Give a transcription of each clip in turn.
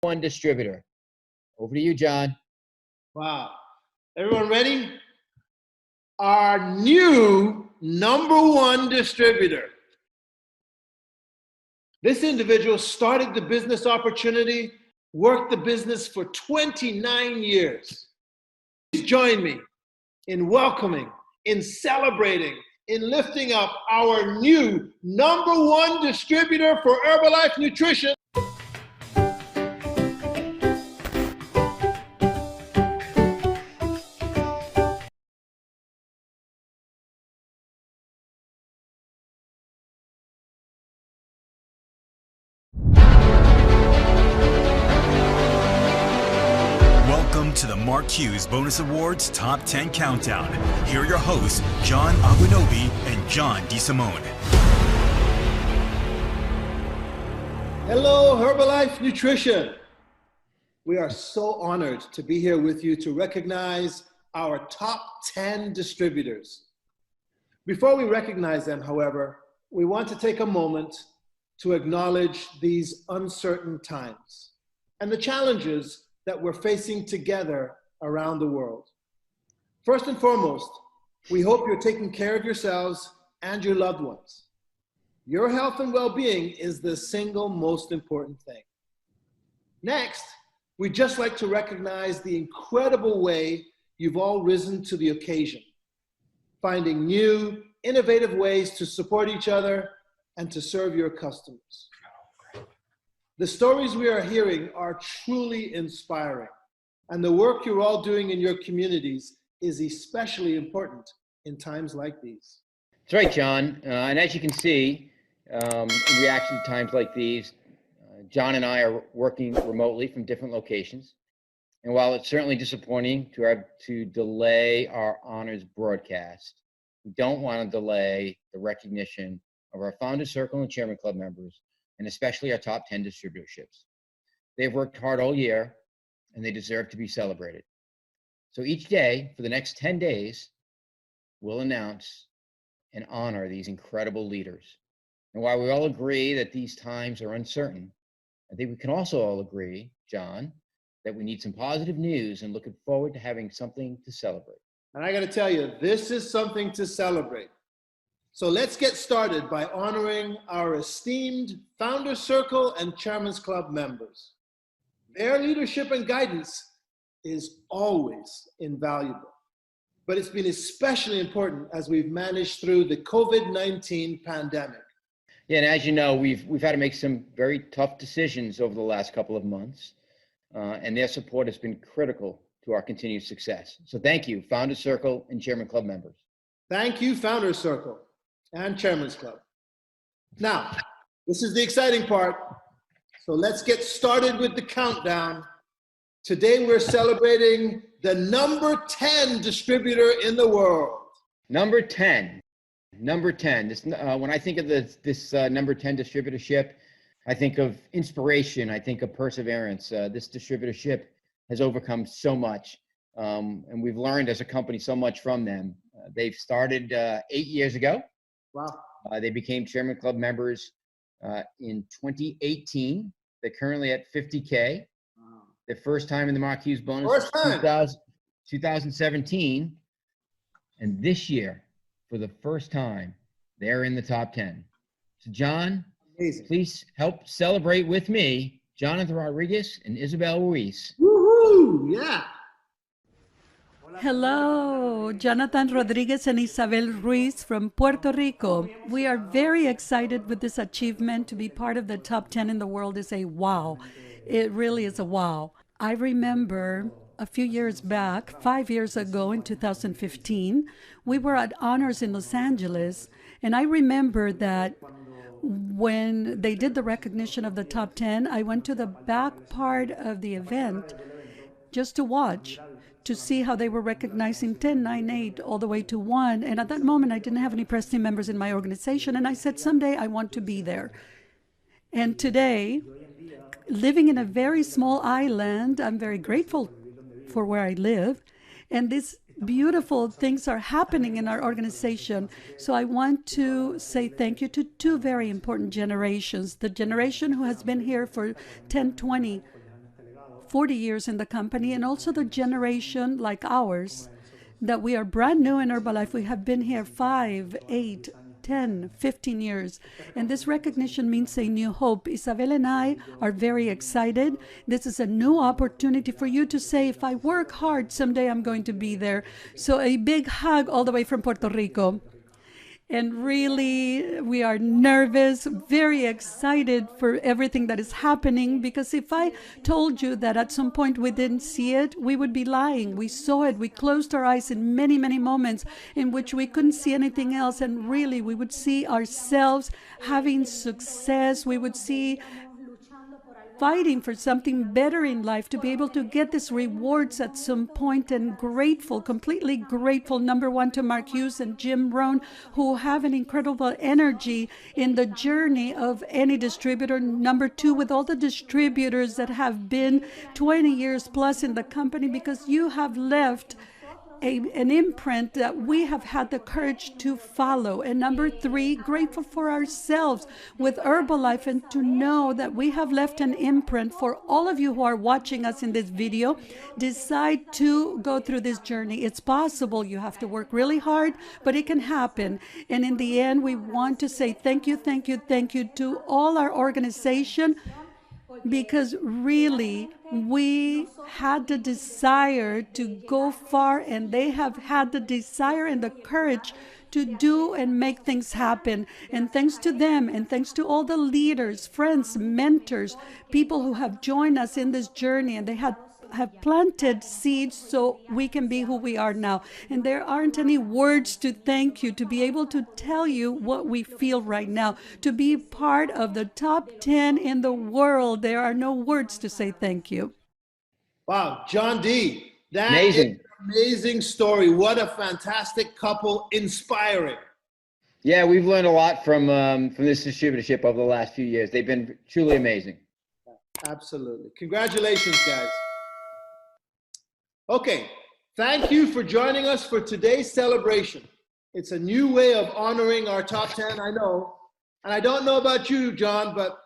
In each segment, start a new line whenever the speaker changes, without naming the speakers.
one distributor. Over to you, John.
Wow. Everyone ready? Our new number one distributor. This individual started the business opportunity, worked the business for 29 years. Please join me in welcoming, in celebrating, in lifting up our new number one distributor for Herbalife Nutrition.
To the Mark Hughes Bonus Awards Top 10 Countdown. Here are your hosts, John Agwunobi and John DeSimone.
Hello, Herbalife Nutrition. We are so honored to be here with you to recognize our top 10 distributors. Before we recognize them, however, we want to take a moment to acknowledge these uncertain times and the challenges that we're facing together around the world. First and foremost, we hope you're taking care of yourselves and your loved ones. Your health and well-being is the single most important thing. Next, we'd just like to recognize the incredible way you've all risen to the occasion, finding new, innovative ways to support each other and to serve your customers. The stories we are hearing are truly inspiring, and the work you're all doing in your communities is especially important in times like these.
That's right, John. And as you can see, in reaction to times like these, John and I are working remotely from different locations. And while it's certainly disappointing to have to delay our honors broadcast, we don't want to delay the recognition of our Founders Circle and Chairman Club members, and especially our top 10 distributorships. They've worked hard all year, and they deserve to be celebrated. So each day, for the next 10 days, we'll announce and honor these incredible leaders. And while we all agree that these times are uncertain, I think we can also all agree, John, that we need some positive news and looking forward to having something to celebrate.
And I gotta tell you, this is something to celebrate. So let's get started by honoring our esteemed Founders Circle and Chairman's Club members. Their leadership and guidance is always invaluable, but it's been especially important as we've managed through the COVID-19 pandemic.
Yeah, and as you know, we've had to make some very tough decisions over the last couple of months, and their support has been critical to our continued success. So thank you, Founders Circle and Chairman Club members.
Thank you, Founders Circle and Chairman's Club. Now, this is the exciting part. So let's get started with the countdown. Today we're celebrating the number 10 distributor in the world.
Number 10. This, when I think of this number 10 distributorship, I think of inspiration. I think of perseverance. This distributorship has overcome so much, and we've learned as a company so much from them. They've started 8 years ago.
Wow.
They became Chairman Club members in 2018. They're currently at 50K. Wow. Their first time in the Mark Hughes bonus
was
2017. And this year, for the first time, they're in the top 10. So John,
amazing.
Please help celebrate with me, Jonathan Rodriguez and Isabel Ruiz.
Woohoo! Yeah.
Hello, Jonathan Rodriguez and Isabel Ruiz from Puerto Rico. We are very excited with this achievement. To be part of the top 10 in the world is a wow. It really is a wow. I remember a few years back, 5 years ago in 2015, we were at Honors in Los Angeles, and I remember that when they did the recognition of the top 10, I went to the back part of the event just to watch, to see how they were recognizing 10, 9, 8, all the way to 1. And at that moment, I didn't have any press team members in my organization. And I said, someday I want to be there. And today, living in a very small island, I'm very grateful for where I live. And these beautiful things are happening in our organization. So I want to say thank you to two very important generations. The generation who has been here for 10, 20, 40 years in the company, and also the generation like ours, that we are brand new in Herbalife. We have been here 5, 8, 10, 15 years. And this recognition means a new hope. Isabel and I are very excited. This is a new opportunity for you to say, if I work hard, someday I'm going to be there. So a big hug all the way from Puerto Rico. And really, we are nervous, very excited for everything that is happening, because if I told you that at some point we didn't see it, we would be lying. We saw it. We closed our eyes in many, many moments in which we couldn't see anything else. And really, we would see ourselves having success. We would see fighting for something better in life, to be able to get these rewards at some point, and grateful, completely grateful, number one, to Mark Hughes and Jim Rohn, who have an incredible energy in the journey of any distributor. Number two, with all the distributors that have been 20 years plus in the company, because you have left an imprint that we have had the courage to follow. And number three, grateful for ourselves with Herbalife, and to know that we have left an imprint for all of you who are watching us in this video. Decide to go through this journey. It's possible. You have to work really hard, but it can happen. And in the end, we want to say thank you, thank you, thank you to all our organization, because really we had the desire to go far, and they have had the desire and the courage to do and make things happen. And thanks to them, and thanks to all the leaders, friends, mentors, people who have joined us in this journey, and they have planted seeds so we can be who we are now. And there aren't any words to thank you, to be able to tell you what we feel right now, to be part of the top 10 in the world. There are no words to say thank you.
Wow, John D. That
Amazing.
is an amazing story. What a fantastic couple, inspiring.
Yeah, we've learned a lot from this distributorship over the last few years. They've been truly amazing.
Absolutely. Congratulations, guys. Okay, thank you for joining us for today's celebration. It's a new way of honoring our top 10, I know. And I don't know about you, John, but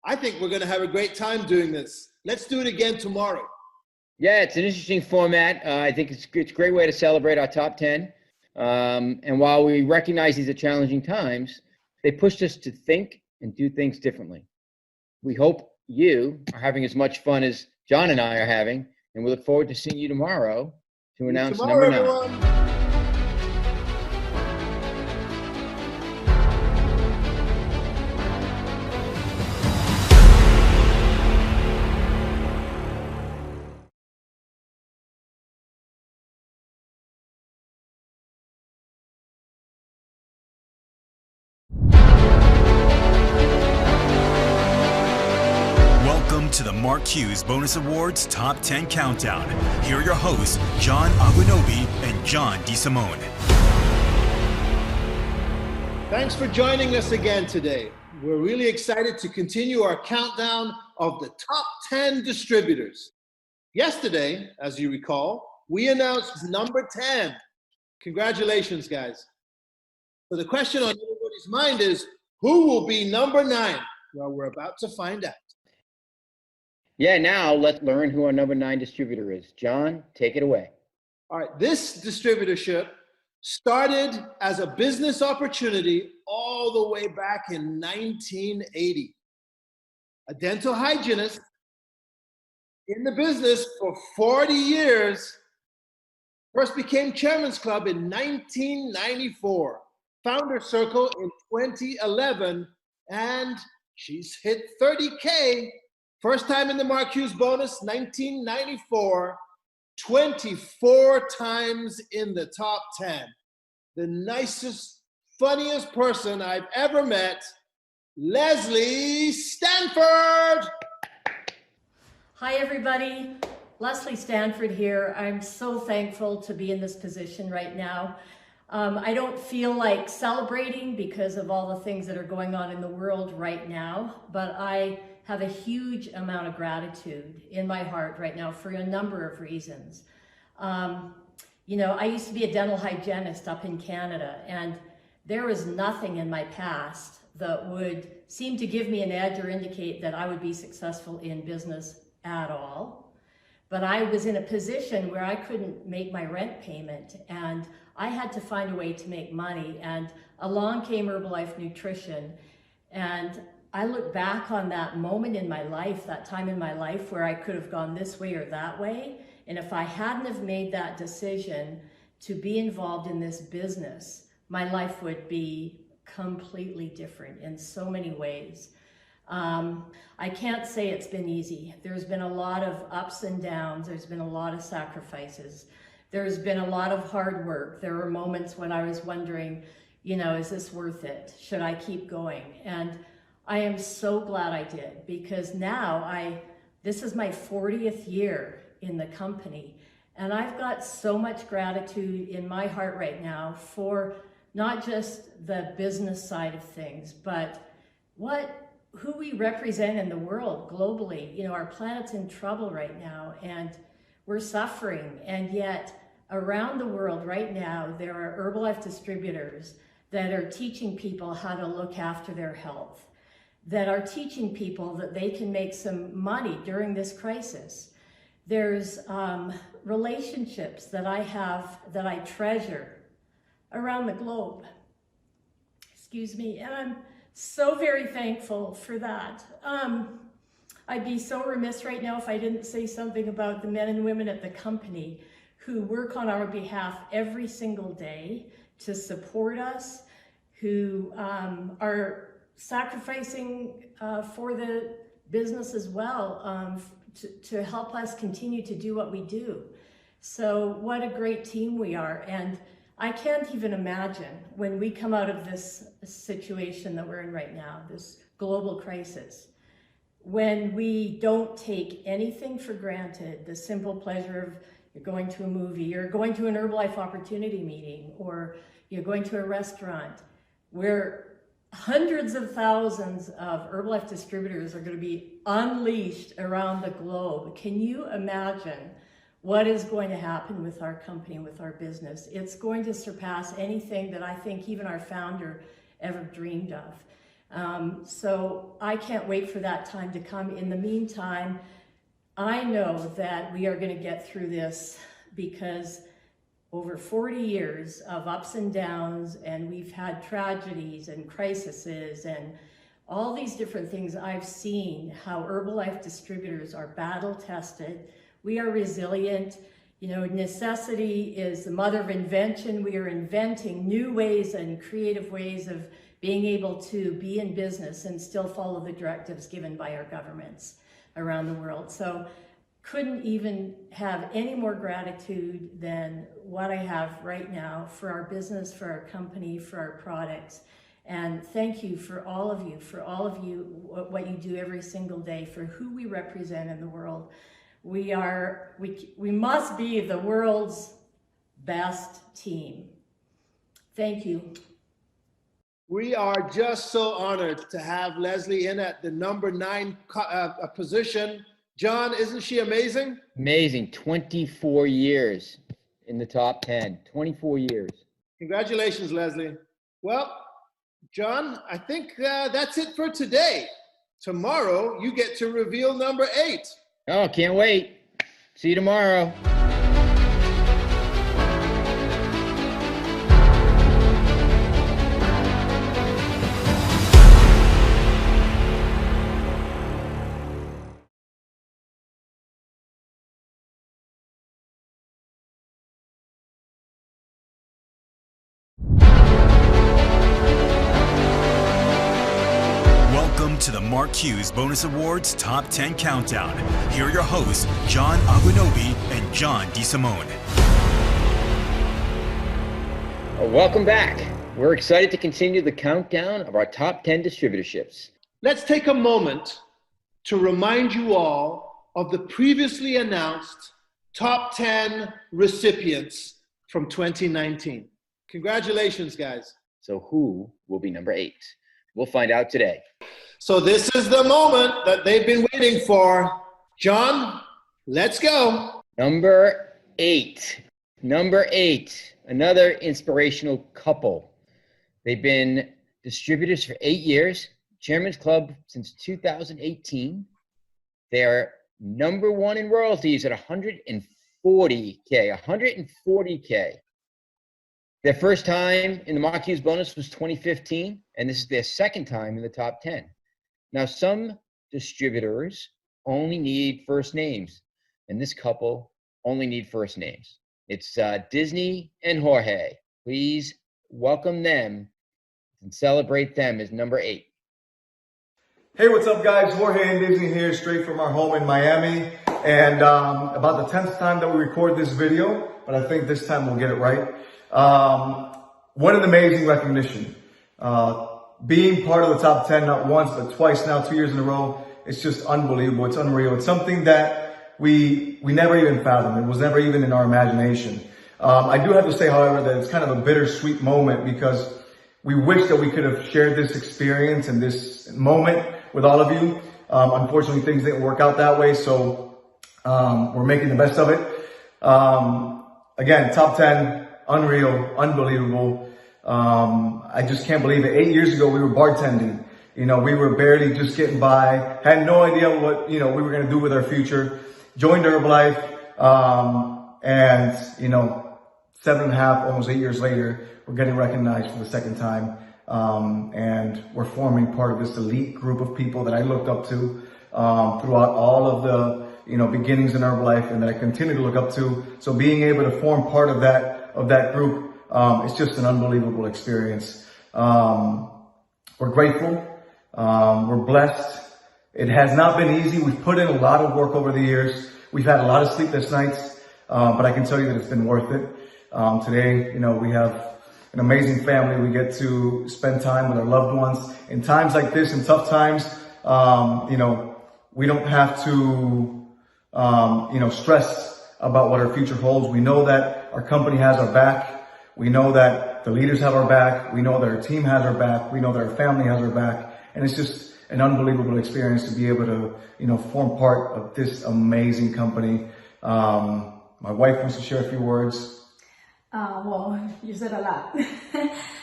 I think we're going to have a great time doing this. Let's do it again tomorrow.
Yeah, it's an interesting format. I think it's a great way to celebrate our top 10. And while we recognize these are challenging times, they pushed us to think and do things differently. We hope you are having as much fun as John and I are having, and we look forward to seeing you tomorrow to announce number 9.
Everyone.
To the Mark Hughes Bonus Awards Top 10 Countdown. Here are your hosts, John Agwunobi and John DeSimone.
Thanks for joining us again today. We're really excited to continue our countdown of the top 10 distributors. Yesterday, as you recall, we announced number 10. Congratulations, guys. So the question on everybody's mind is, who will be number 9? Well, we're about to find out.
Yeah, now let's learn who our number 9 distributor is. John, take it away.
All right, this distributorship started as a business opportunity all the way back in 1980. A dental hygienist in the business for 40 years, first became Chairman's Club in 1994, Founder Circle in 2011, and she's hit 30K. First time in the Mark Hughes bonus, 1994, 24 times in the top 10. The nicest, funniest person I've ever met, Leslie Stanford.
Hi, everybody. Leslie Stanford here. I'm so thankful to be in this position right now. I don't feel like celebrating because of all the things that are going on in the world right now, but I have a huge amount of gratitude in my heart right now for a number of reasons. You know, I used to be a dental hygienist up in Canada, and there was nothing in my past that would seem to give me an edge or indicate that I would be successful in business at all. but I was in a position where I couldn't make my rent payment, and I had to find a way to make money. And along came Herbalife Nutrition, and I look back on that moment in my life, that time in my life where I could have gone this way or that way. And if I hadn't have made that decision to be involved in this business, my life would be completely different in so many ways. I can't say it's been easy. There's been a lot of ups and downs. There's been a lot of sacrifices. There's been a lot of hard work. There were moments when I was wondering, you know, is this worth it? Should I keep going? And I am so glad I did, because now this is my 40th year in the company, and I've got so much gratitude in my heart right now for not just the business side of things, but who we represent in the world globally. You know, our planet's in trouble right now, and we're suffering, and yet around the world right now, there are Herbalife distributors that are teaching people how to look after their health, that are teaching people that they can make some money during this crisis. There's relationships that I have that I treasure around the globe. Excuse me, and I'm so very thankful for that. I'd be so remiss right now if I didn't say something about the men and women at the company who work on our behalf every single day to support us, who are sacrificing for the business as well, to help us continue to do what we do. So what a great team we are. And I can't even imagine when we come out of this situation that we're in right now, this global crisis, when we don't take anything for granted, the simple pleasure of you're going to a movie, you're going to an Herbalife opportunity meeting, or you're going to a restaurant, where hundreds of thousands of Herbalife distributors are going to be unleashed around the globe. Can you imagine what is going to happen with our company, with our business? It's going to surpass anything that I think even our founder ever dreamed of. So I can't wait for that time to come. In the meantime, I know that we are going to get through this, because over 40 years of ups and downs, and we've had tragedies and crises and all these different things. I've seen how Herbalife distributors are battle tested. We are resilient. You know, necessity is the mother of invention. We are inventing new ways and creative ways of being able to be in business and still follow the directives given by our governments around the world. So couldn't even have any more gratitude than what I have right now for our business, for our company, for our products. And thank you for all of you, what you do every single day, for who we represent in the world. We must be the world's best team. Thank you.
We are just so honored to have Leslie in at the number 9 position. John, isn't she amazing?
Amazing. 24 years in the top 10. 24 years.
Congratulations, Leslie. Well, John, I think that's it for today. Tomorrow, you get to reveal number 8.
Oh, can't wait. See you tomorrow.
To the Mark Hughes Bonus Awards Top 10 Countdown. Here are your hosts, John Agwunobi and John DeSimone.
Welcome back. We're excited to continue the countdown of our top 10 distributorships.
Let's take a moment to remind you all of the previously announced top 10 recipients from 2019. Congratulations, guys.
So who will be number 8? We'll find out today.
So this is the moment that they've been waiting for. John, let's go.
Number 8. Number 8, another inspirational couple. They've been distributors for 8 years, Chairman's Club since 2018. They are number one in royalties at 140K, 140K. Their first time in the Mark Hughes bonus was 2015, and this is their second time in the top 10. Now, some distributors only need first names, and this couple only need first names. It's Disney and Jorge. Please welcome them and celebrate them as number 8.
Hey, what's up, guys? Jorge and Disney here, straight from our home in Miami. And about the 10th time that we record this video, but I think this time we'll get it right. What an amazing recognition. Being part of the top 10, not once, but twice now, 2 years in a row, it's just unbelievable. It's unreal. It's something that we never even fathomed. It was never even in our imagination. I do have to say, however, that it's kind of a bittersweet moment because we wish that we could have shared this experience and this moment with all of you. Unfortunately, things didn't work out that way, so we're making the best of it. Again, top 10, unreal, unbelievable. I just can't believe it. 8 years ago, we were bartending. You know, we were barely just getting by, had no idea what, we were going to do with our future. Joined Herbalife, and, 7.5, almost 8 years later, we're getting recognized for the second time. And we're forming part of this elite group of people that I looked up to, throughout all of the, beginnings in Herbalife and that I continue to look up to. So being able to form part of that group, it's just an unbelievable experience. We're grateful. We're blessed. It has not been easy. We've put in a lot of work over the years. We've had a lot of sleepless nights, but I can tell you that it's been worth it. Today, we have an amazing family. We get to spend time with our loved ones. In times like this, in tough times, we don't have to, stress about what our future holds. We know that our company has our back. We know that the leaders have our back. We know that our team has our back. We know that our family has our back. And it's just an unbelievable experience to be able to, form part of this amazing company. My wife wants to share a few words.
Well, you said a lot.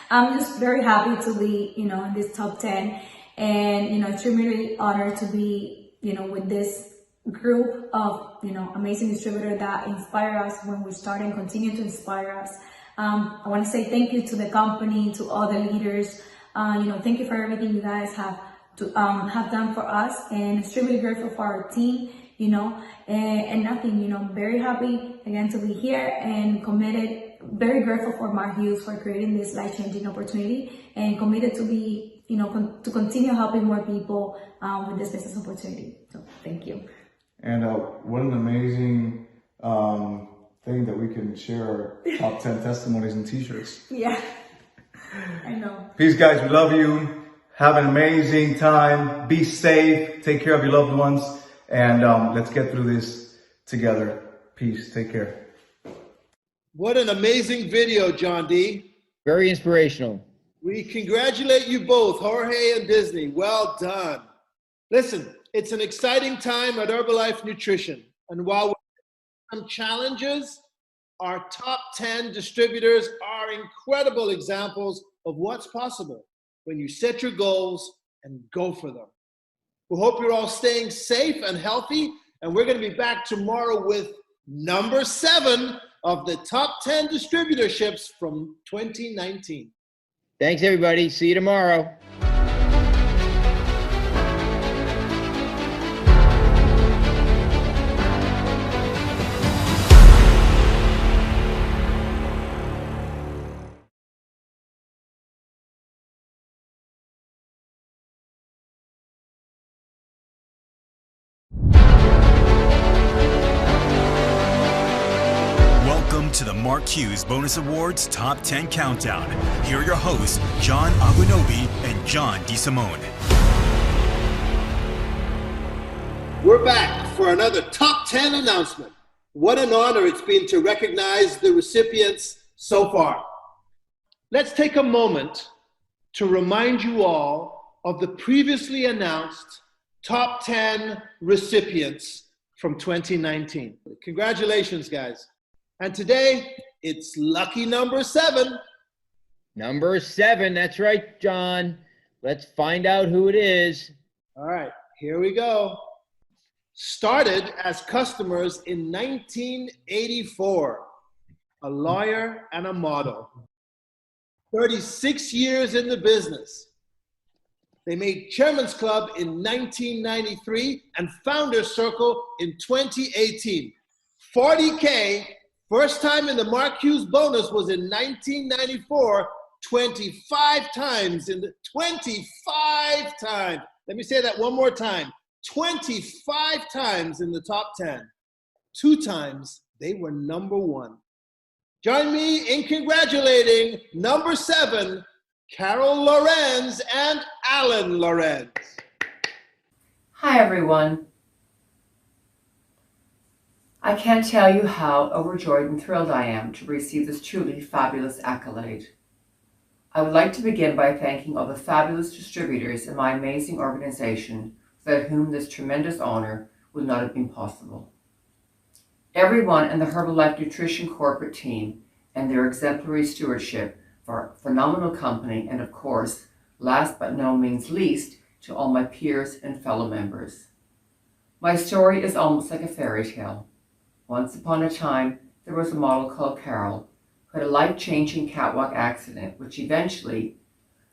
I'm just very happy to be, in this top 10 and, extremely honored to be, with this group of, amazing distributors that inspire us when we start and continue to inspire us. I want to say thank you to the company, to all the leaders. Thank you for everything you guys have done for us, and extremely grateful for our team, and nothing, very happy again to be here and committed. Very grateful for Mark Hughes for creating this life-changing opportunity and committed to be, to continue helping more people with this business opportunity. So thank you.
And what an amazing thing that we can share our top 10 testimonies and t-shirts.
Yeah, I know.
Peace, guys. We love you. Have an amazing time. Be safe. Take care of your loved ones. And let's get through this together. Peace. Take care.
What an amazing video, John D.
Very inspirational.
We congratulate you both, Jorge and Disney. Well done. Listen, it's an exciting time at Herbalife Nutrition. And while we have some challenges, our top 10 distributors are incredible examples of what's possible when you set your goals and go for them. We hope you're all staying safe and healthy. And we're going to be back tomorrow with number 7 of the top 10 distributorships from 2019.
Thanks, everybody. See you tomorrow.
To the Mark Hughes Bonus Awards Top 10 Countdown. Here are your hosts, John Agwunobi and John DeSimone.
We're back for another top 10 announcement. What an honor it's been to recognize the recipients so far. Let's take a moment to remind you all of the previously announced top 10 recipients from 2019. Congratulations, guys. And today, it's lucky number 7.
Number 7, that's right, John. Let's find out who it is.
All right, here we go. Started as customers in 1984, a lawyer and a model. 36 years in the business. They made Chairman's Club in 1993 and Founders Circle in 2018. 40K, first time in the Mark Hughes bonus was in 1994, 25 times in the 25 times. Let me say that one more time. 25 times in the top 10. 2 times they were number 1. Join me in congratulating number 7, Carol Lorenz and Alan Lorenz.
Hi everyone. I can't tell you how overjoyed and thrilled I am to receive this truly fabulous accolade. I would like to begin by thanking all the fabulous distributors in my amazing organization without whom this tremendous honor would not have been possible. Everyone in the Herbalife Nutrition corporate team and their exemplary stewardship for a phenomenal company, and of course, last but no means least, to all my peers and fellow members. My story is almost like a fairy tale. Once upon a time, there was a model called Carol who had a life-changing catwalk accident which eventually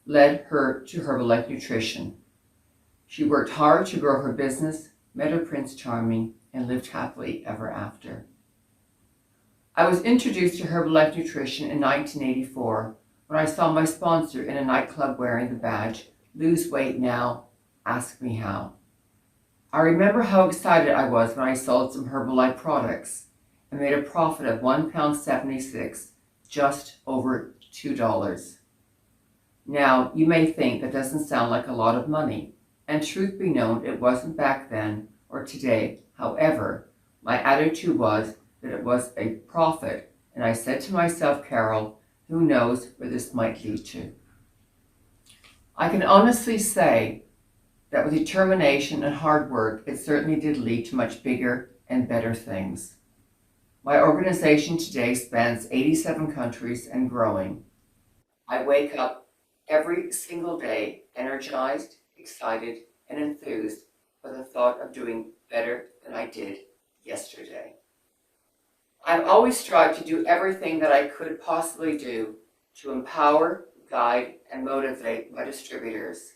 led her to Herbalife Nutrition. She worked hard to grow her business, met her Prince Charming, and lived happily ever after. I was introduced to Herbalife Nutrition in 1984 when I saw my sponsor in a nightclub wearing the badge, "Lose weight now, ask me how." I remember how excited I was when I sold some Herbalife products and made a profit of £1.76, just over $2. Now, you may think that doesn't sound like a lot of money, and truth be known, it wasn't back then or today. However, my attitude was that it was a profit, and I said to myself, Carol, who knows where this might lead to? I can honestly say that with determination and hard work, it certainly did lead to much bigger and better things. My organization today spans 87 countries and growing. I wake up every single day energized, excited, and enthused by the thought of doing better than I did yesterday. I've always strived to do everything that I could possibly do to empower, guide, and motivate my distributors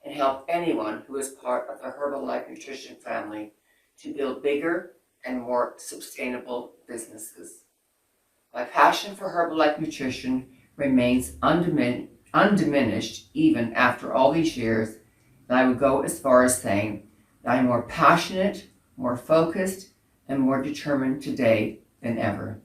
and help anyone who is part of the Herbalife Nutrition family to build bigger and more sustainable businesses. My passion for Herbalife Nutrition remains undiminished even after all these years, and I would go as far as saying that I'm more passionate, more focused, and more determined today than ever.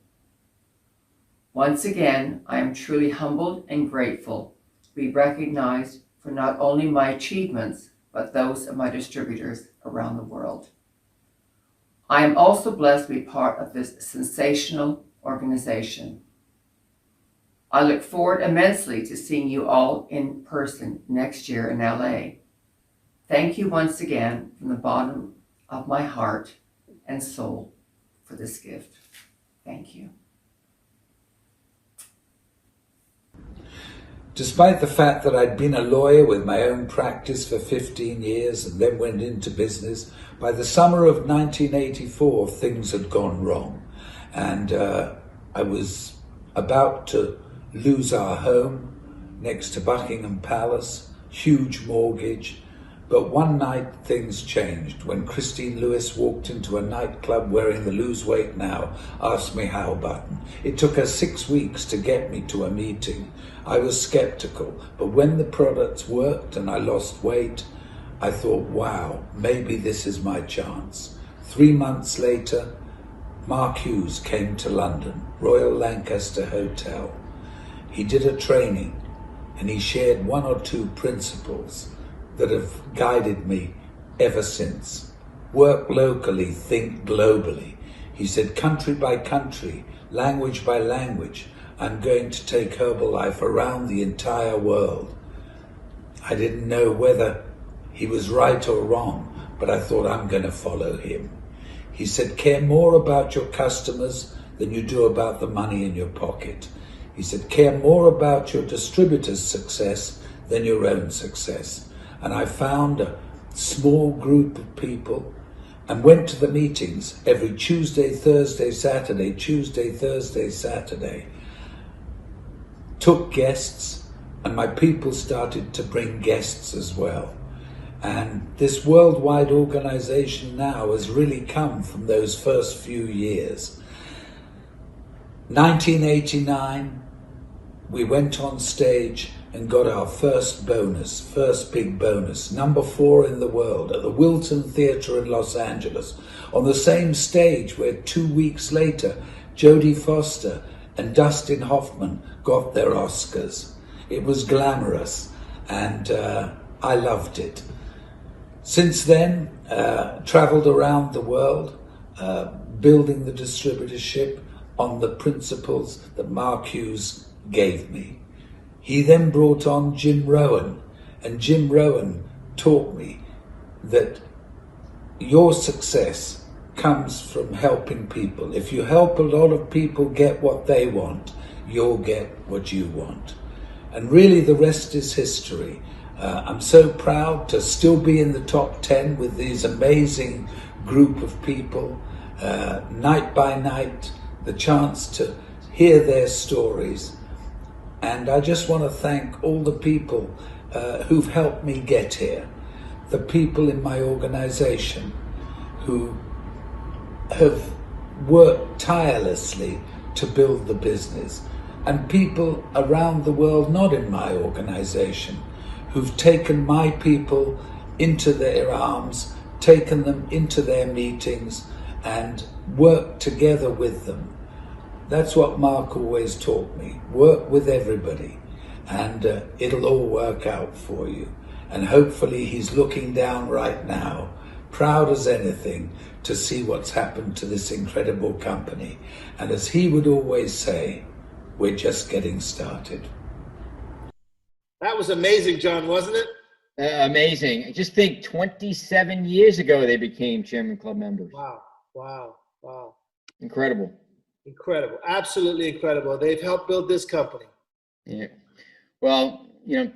Once again, I am truly humbled and grateful to be recognized for not only my achievements, but those of my distributors around the world. I am also blessed to be part of this sensational organization. I look forward immensely to seeing you all in person next year in LA. Thank you once again from the bottom of my heart and soul for this gift. Thank you.
Despite the fact that I'd been a lawyer with my own practice for 15 years and then went into business, by the summer of 1984, things had gone wrong. And I was about to lose our home next to Buckingham Palace, huge mortgage. But one night things changed when Christine Lewis walked into a nightclub wearing the "Lose Weight Now, Ask Me How" button. It took her 6 weeks to get me to a meeting. I was skeptical, but when the products worked and I lost weight, I thought, wow, maybe this is my chance. 3 months later, Mark Hughes came to London, Royal Lancaster Hotel. He did a training and he shared 1 or 2 principles that have guided me ever since. Work locally, think globally. He said, country by country, language by language, I'm going to take Herbalife around the entire world. I didn't know whether he was right or wrong, but I thought I'm going to follow him. He said, care more about your customers than you do about the money in your pocket. He said, care more about your distributor's success than your own success. And I found a small group of people and went to the meetings every Tuesday, Thursday, Saturday, Tuesday, Thursday, Saturday, took guests, and my people started to bring guests as well. And this worldwide organization now has really come from those first few years. 1989, we went on stage and got our first big bonus, number 4 in the world at the Wilton Theatre in Los Angeles, on the same stage where 2 weeks later, Jodie Foster and Dustin Hoffman got their Oscars. It was glamorous, and I loved it. Since then, traveled around the world, building the distributorship on the principles that Mark Hughes gave me. He then brought on Jim Rowan, and Jim Rowan taught me that your success comes from helping people. If you help a lot of people get what they want, you'll get what you want. And really the rest is history. I'm so proud to still be in the top 10 with these amazing group of people, night by night, the chance to hear their stories. And I just want to thank all the people who've helped me get here, the people in my organization who have worked tirelessly to build the business, and people around the world not in my organization who've taken my people into their arms, taken them into their meetings, and worked together with them. That's what Mark always taught me. Work with everybody, and it'll all work out for you. And hopefully he's looking down right now, proud as anything, to see what's happened to this incredible company. And as he would always say, we're just getting started.
That was amazing, John, wasn't it?
Amazing. Just think 27 years ago, they became Chairman Club members.
Wow, wow, wow.
Incredible.
Incredible. Absolutely incredible. They've helped build this company.
Yeah. Well,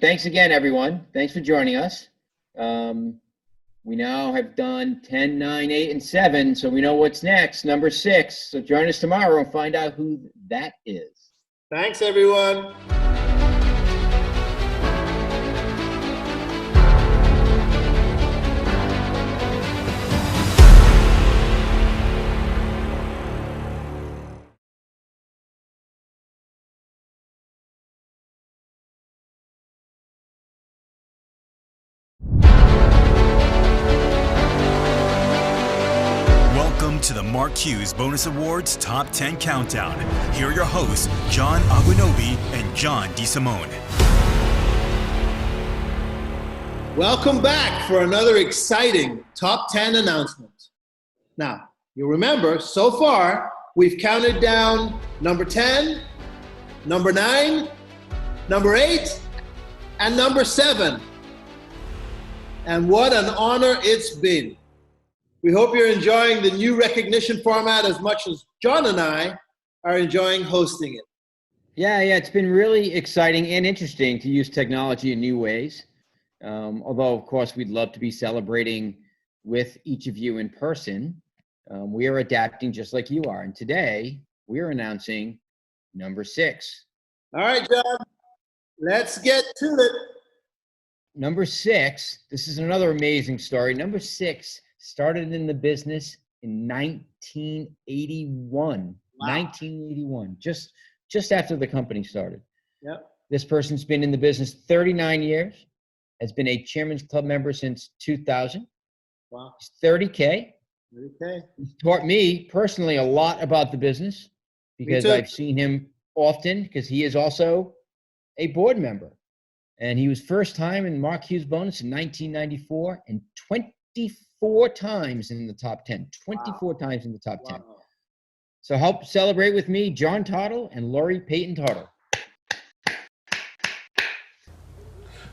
thanks again, everyone. Thanks for joining us. We now have done 10, 9, 8, and 7, so we know what's next, number 6. So join us tomorrow and find out who that is.
Thanks, everyone.
To the Mark Hughes Bonus Awards Top 10 Countdown. Here are your hosts, John Agwunobi and John DeSimone.
Welcome back for another exciting Top 10 announcement. Now, you'll remember, so far, we've counted down number 10, number 9, number 8, and number 7. And what an honor it's been. We hope you're enjoying the new recognition format as much as John and I are enjoying hosting it.
Yeah, it's been really exciting and interesting to use technology in new ways. Although, of course, we'd love to be celebrating with each of you in person. We are adapting just like you are. And today, we are announcing number 6.
All right, John, let's get to it.
Number 6, this is another amazing story. Number 6 started in the business in 1981. Wow. 1981, just after the company started.
Yep.
This person's been in the business 39 years, has been a Chairman's Club member since 2000.
Wow.
He's 30K.
30K.
He's taught me personally a lot about the business because I've seen him often because he is also a board member. And he was first time in Mark Hughes bonus in 1994 and 24 times in the top 10. 24 times in the top 10.
Wow. So
help celebrate with me, John Tottle and Lori Payton Tottle.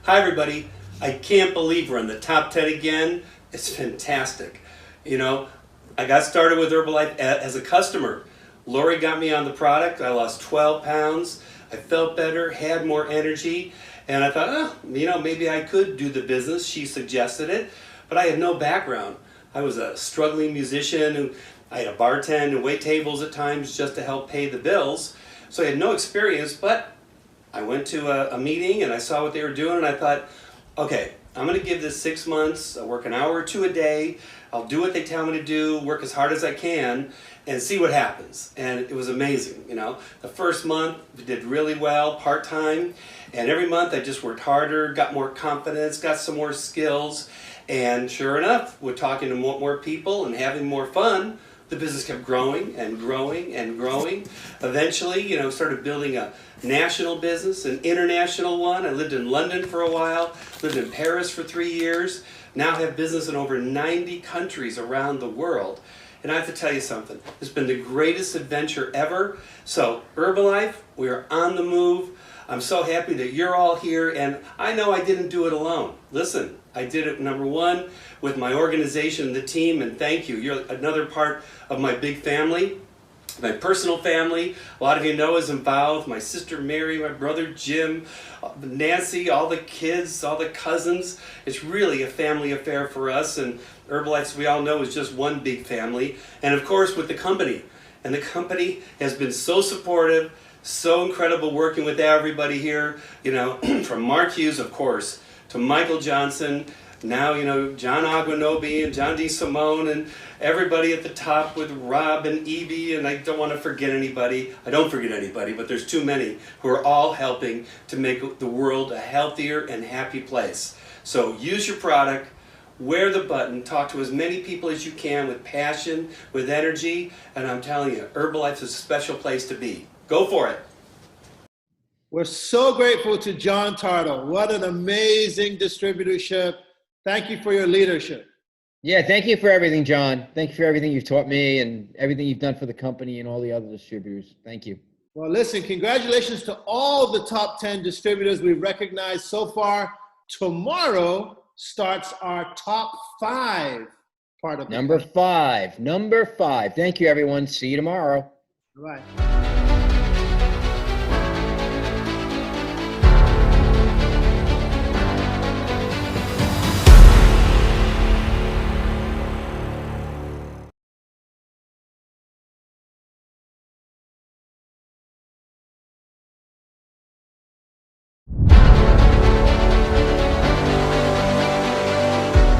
Hi, everybody. I can't believe we're in the top 10 again. It's fantastic. I got started with Herbalife as a customer. Lori got me on the product. I lost 12 pounds. I felt better, had more energy, and I thought, maybe I could do the business. She suggested it, but I had no background. I was a struggling musician who I had to bartend and wait tables at times just to help pay the bills. So I had no experience, but I went to a meeting and I saw what they were doing and I thought, okay, I'm going to give this 6 months. I'll work an hour or two a day. I'll do what they tell me to do, work as hard as I can, and see what happens. And it was amazing, you know. The first month, we did really well, part-time. And every month, I just worked harder, got more confidence, got some more skills. And sure enough, with talking to more people and having more fun, the business kept growing and growing and growing. Eventually, you know, started building a national business, an international one. I lived in London for a while, lived in Paris for 3 years. Now have business in over 90 countries around the world. And I have to tell you something, it's been the greatest adventure ever. So Herbalife, we are on the move. I'm so happy that you're all here, and I know I didn't do it alone. Listen, I did it, number one, with my organization, the team, and thank you. You're another part of my big family, my personal family. A lot of you know is involved. My sister Mary, my brother Jim, Nancy, all the kids, all the cousins. It's really a family affair for us, and Herbalife, as we all know, is just one big family. And of course, with the company. And the company has been so supportive, so incredible working with everybody here, you know, from Mark Hughes, of course, to Michael Johnson, now, you know, John Agwunobi and John DeSimone and everybody at the top with Rob and Evie, and I don't want to forget anybody. I don't forget anybody, but there's too many who are all helping to make the world a healthier and happy place. So use your product, wear the button, talk to as many people as you can with passion, with energy, and I'm telling you, Herbalife's a special place to be. Go for it.
We're so grateful to John Tartle. What an amazing distributorship. Thank you for your leadership.
Yeah, thank you for everything, John. Thank you for everything you've taught me and everything you've done for the company and all the other distributors. Thank you.
Well, listen, congratulations to all the top 10 distributors we've recognized so far. Tomorrow starts our top 5 part of
Number 5. Number 5. Thank you, everyone. See you tomorrow.
All right.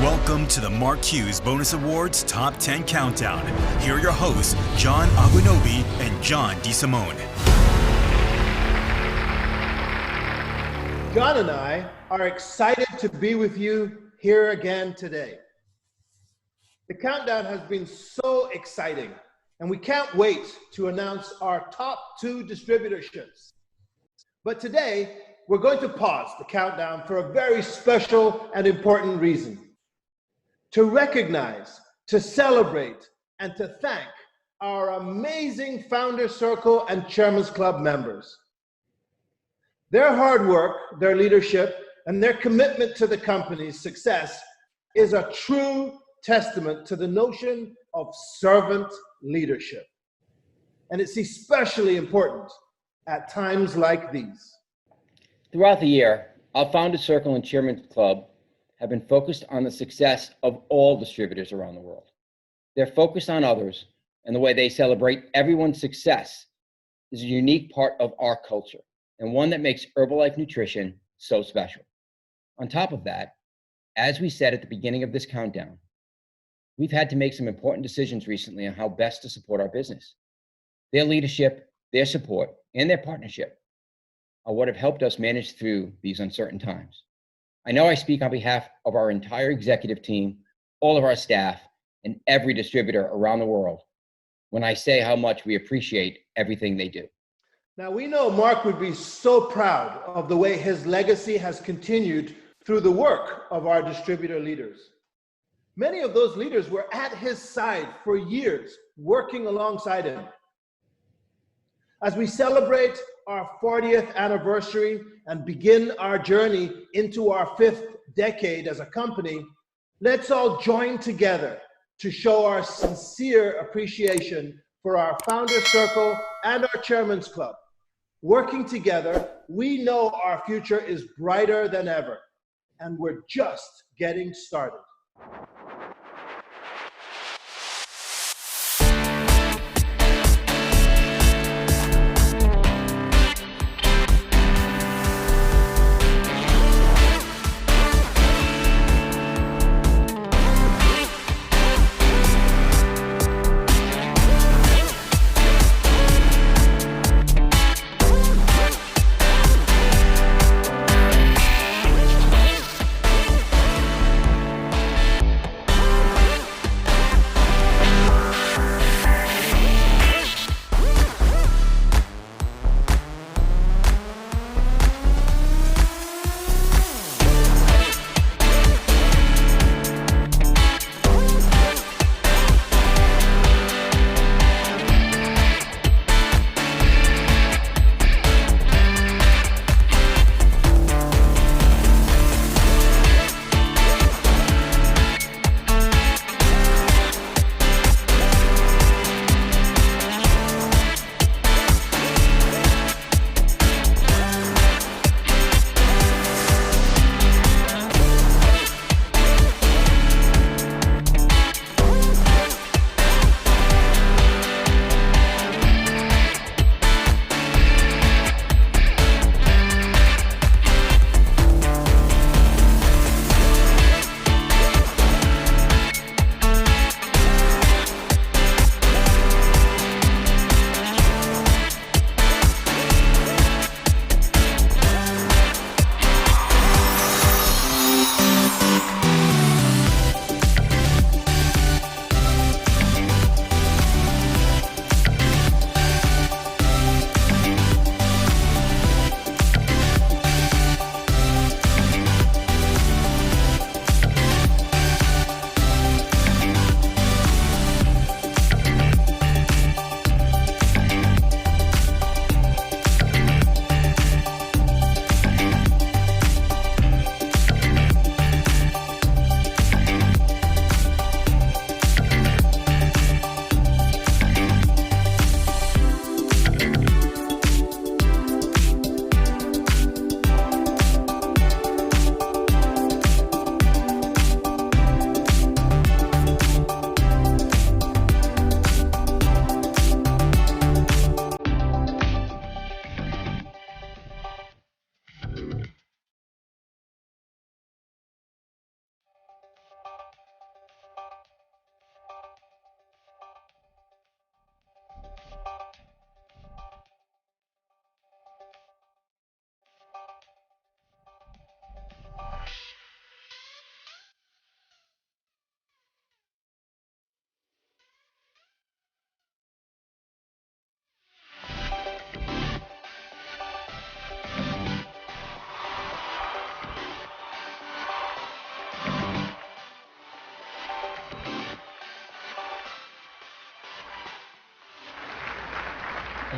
Welcome to the Mark Hughes Bonus Awards Top 10 Countdown. Here are your hosts, John Agwunobi and John DeSimone.
John and I are excited to be with you here again today. The countdown has been so exciting, and we can't wait to announce our top 2 distributorships. But today, we're going to pause the countdown for a very special and important reason. To recognize, to celebrate, and to thank our amazing Founder Circle and Chairman's Club members. Their hard work, their leadership, and their commitment to the company's success is a true testament to the notion of servant leadership. And it's especially important at times like these.
Throughout the year, our Founder Circle and Chairman's Club have been focused on the success of all distributors around the world. Their focus on others and the way they celebrate everyone's success is a unique part of our culture and one that makes Herbalife Nutrition so special. On top of that, as we said at the beginning of this countdown, we've had to make some important decisions recently on how best to support our business. Their leadership, their support, and their partnership are what have helped us manage through these uncertain times. I know I speak on behalf of our entire executive team, all of our staff, and every distributor around the world when I say how much we appreciate everything they do.
Now, we know Mark would be so proud of the way his legacy has continued through the work of our distributor leaders. Many of those leaders were at his side for years, working alongside him. As we celebrate our 40th anniversary and begin our journey into our 5th decade as a company, let's all join together to show our sincere appreciation for our Founder Circle and our Chairman's Club. Working together, we know our future is brighter than ever, and we're just getting started.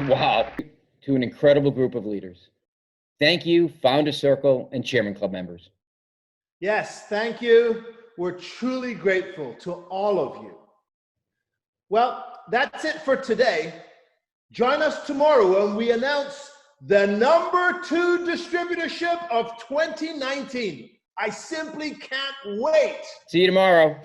Wow. To an incredible group of leaders. Thank you, Founder Circle and Chairman Club members.
Yes, thank you. We're truly grateful to all of you. Well, that's it for today. Join us tomorrow when we announce the number 2 distributorship of 2019. I simply can't wait.
See you tomorrow.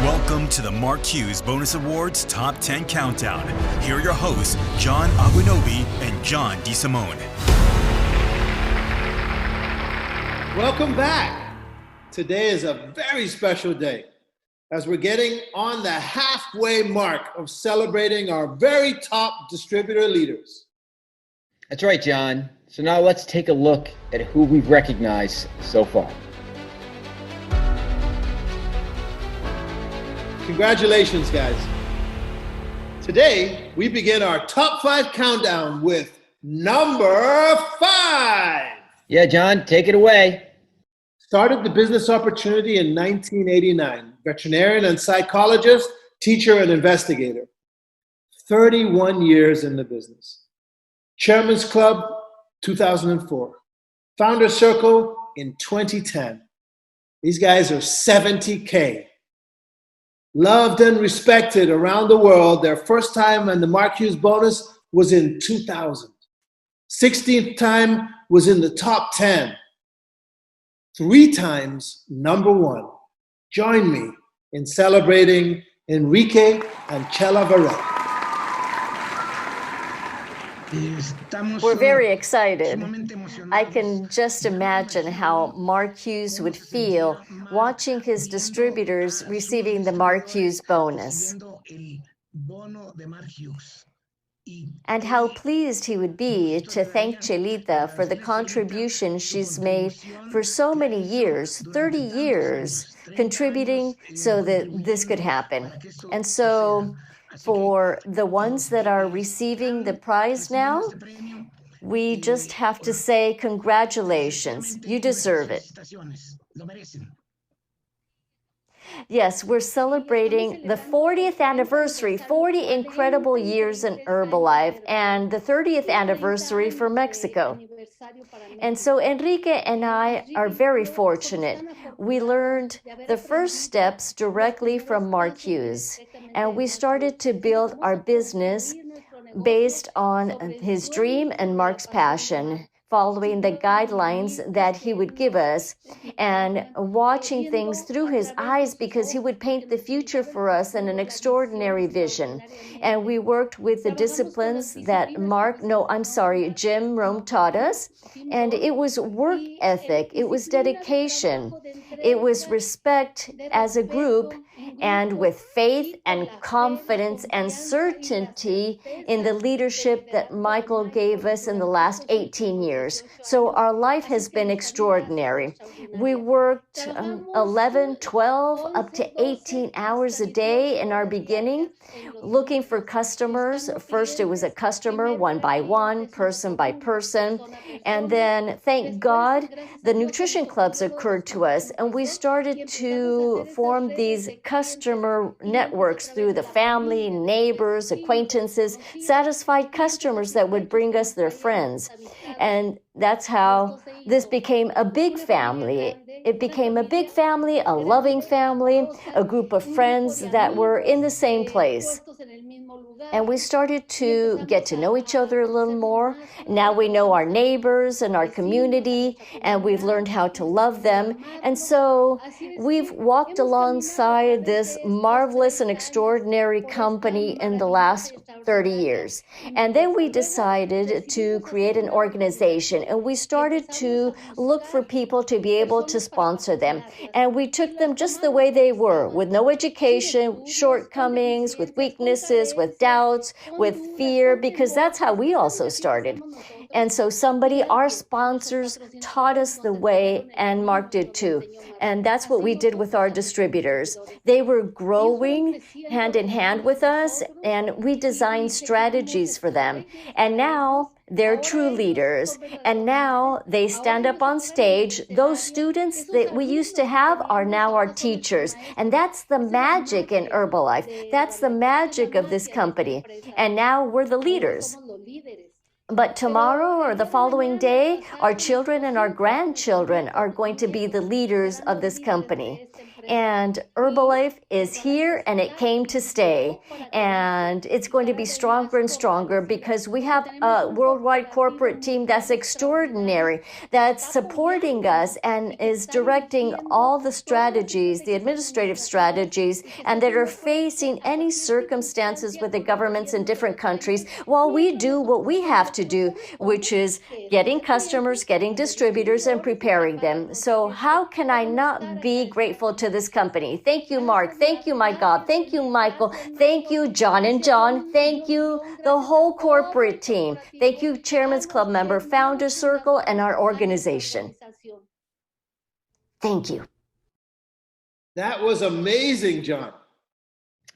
Welcome to the Mark Hughes Bonus Awards Top 10 Countdown. Here are your hosts, John Agwunobi and John DeSimone.
Welcome back. Today is a very special day as we're getting on the halfway mark of celebrating our very top distributor leaders.
That's right, John. So now let's take a look at who we've recognized so far.
Congratulations, guys. Today, we begin our top 5 countdown with number 5.
Yeah, John, take it away.
Started the business opportunity in 1989. Veterinarian and psychologist, teacher and investigator. 31 years in the business. Chairman's Club, 2004. Founder Circle in 2010. These guys are 70K. Loved and respected around the world. Their first time on the Mark Hughes bonus was in 2000. 16th time was in the top 10. 3 times number 1. Join me in celebrating Enrique and Chela Varela.
We're very excited. I can just imagine how Mark Hughes would feel watching his distributors receiving the Mark Hughes bonus. And how pleased he would be to thank Chelita for the contribution she's made for so many years, 30 years, contributing so that this could happen. And so for the ones that are receiving the prize now, we just have to say congratulations. You deserve it. Yes, we're celebrating the 40th anniversary, 40 incredible years in Herbalife, and the 30th anniversary for Mexico. And so Enrique and I are very fortunate. We learned the first steps directly from Mark Hughes, and we started to build our business based on his dream and Mark's passion, following the guidelines that he would give us and watching things through his eyes, because he would paint the future for us in an extraordinary vision. And we worked with the disciplines that Jim Rome taught us. And it was work ethic, it was dedication, it was respect as a group, and with faith and confidence and certainty in the leadership that Michael gave us in the last 18 years. So our life has been extraordinary. We worked 11, 12, up to 18 hours a day in our beginning, looking for customers. First, it was a customer, one by one, person by person. And then, thank God, the nutrition clubs occurred to us, and we started to form these customer networks through the family, neighbors, acquaintances, satisfied customers that would bring us their friends. And that's how this became a big family. It became a big family, a loving family, a group of friends that were in the same place. And we started to get to know each other a little more. Now we know our neighbors and our community, and we've learned how to love them. And so we've walked alongside this marvelous and extraordinary company in the last 30 years. And then we decided to create an organization, and we started to look for people to be able to sponsor them. And we took them just the way they were, with no education, shortcomings, with weaknesses, with doubts, with fear, because that's how we also started. And so our sponsors taught us the way, and Mark did too. And that's what we did with our distributors. They were growing hand in hand with us, and we designed strategies for them. And now they're true leaders. And now they stand up on stage. Those students that we used to have are now our teachers. And that's the magic in Herbalife. That's the magic of this company. And now we're the leaders. But tomorrow or the following day, our children and our grandchildren are going to be the leaders of this company. And Herbalife is here, and it came to stay. And it's going to be stronger and stronger because we have a worldwide corporate team that's extraordinary, that's supporting us and is directing all the strategies, the administrative strategies, and that are facing any circumstances with the governments in different countries while we do what we have to do, which is getting customers, getting distributors, and preparing them. So how can I not be grateful to this company? Thank you, Mark. Thank you, my God. Thank you, Michael. Thank you, John and John. Thank you, the whole corporate team. Thank you, Chairman's Club member, Founders Circle, and our organization. Thank you.
That was amazing, John.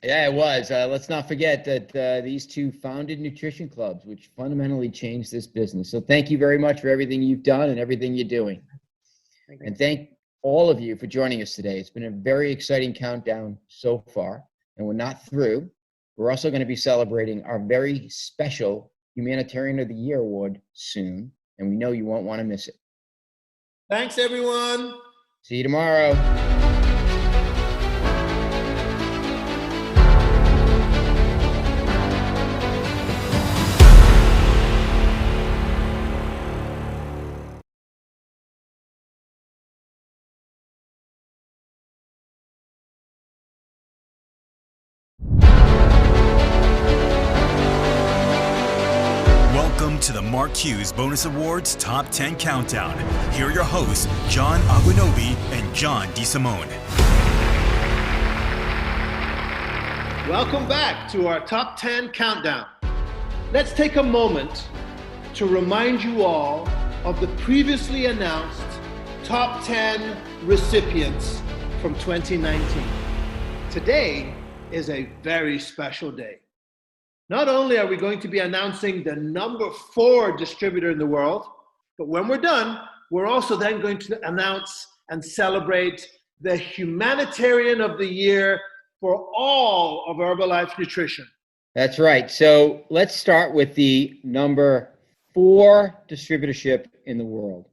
Yeah, it was. Let's not forget that these two founded nutrition clubs, which fundamentally changed this business. So thank you very much for everything you've done and everything you're doing. And thank all of you for joining us today. It's been a very exciting countdown so far, and we're not through. We're also going to be celebrating our very special Humanitarian of the Year award soon, and we know you won't want to miss it.
Thanks, everyone.
See you tomorrow.
Welcome to the Mark Hughes Bonus Awards Top 10 Countdown. Here are your hosts, John Agwunobi and John DeSimone.
Welcome back to our Top 10 Countdown. Let's take a moment to remind you all of the previously announced Top 10 recipients from 2019. Today is a very special day. Not only are we going to be announcing the number 4 distributor in the world, but when we're done, we're also then going to announce and celebrate the Humanitarian of the Year for all of Herbalife Nutrition.
That's right. So let's start with the number 4 distributorship in the world.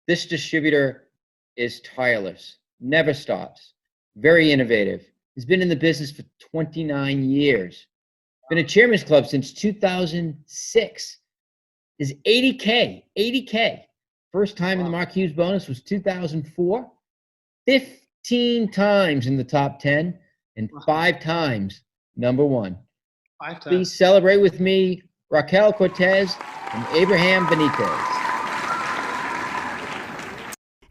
This distributor is tireless, never stops, very innovative. He's been in the business for 29 years. Been a Chairman's Club since 2006. Is 80K. First time in the Mark Hughes bonus was 2004. 15 times in the top 10 and 5 times number 1.
5 times.
Please celebrate with me Raquel Cortez and Abraham Benitez.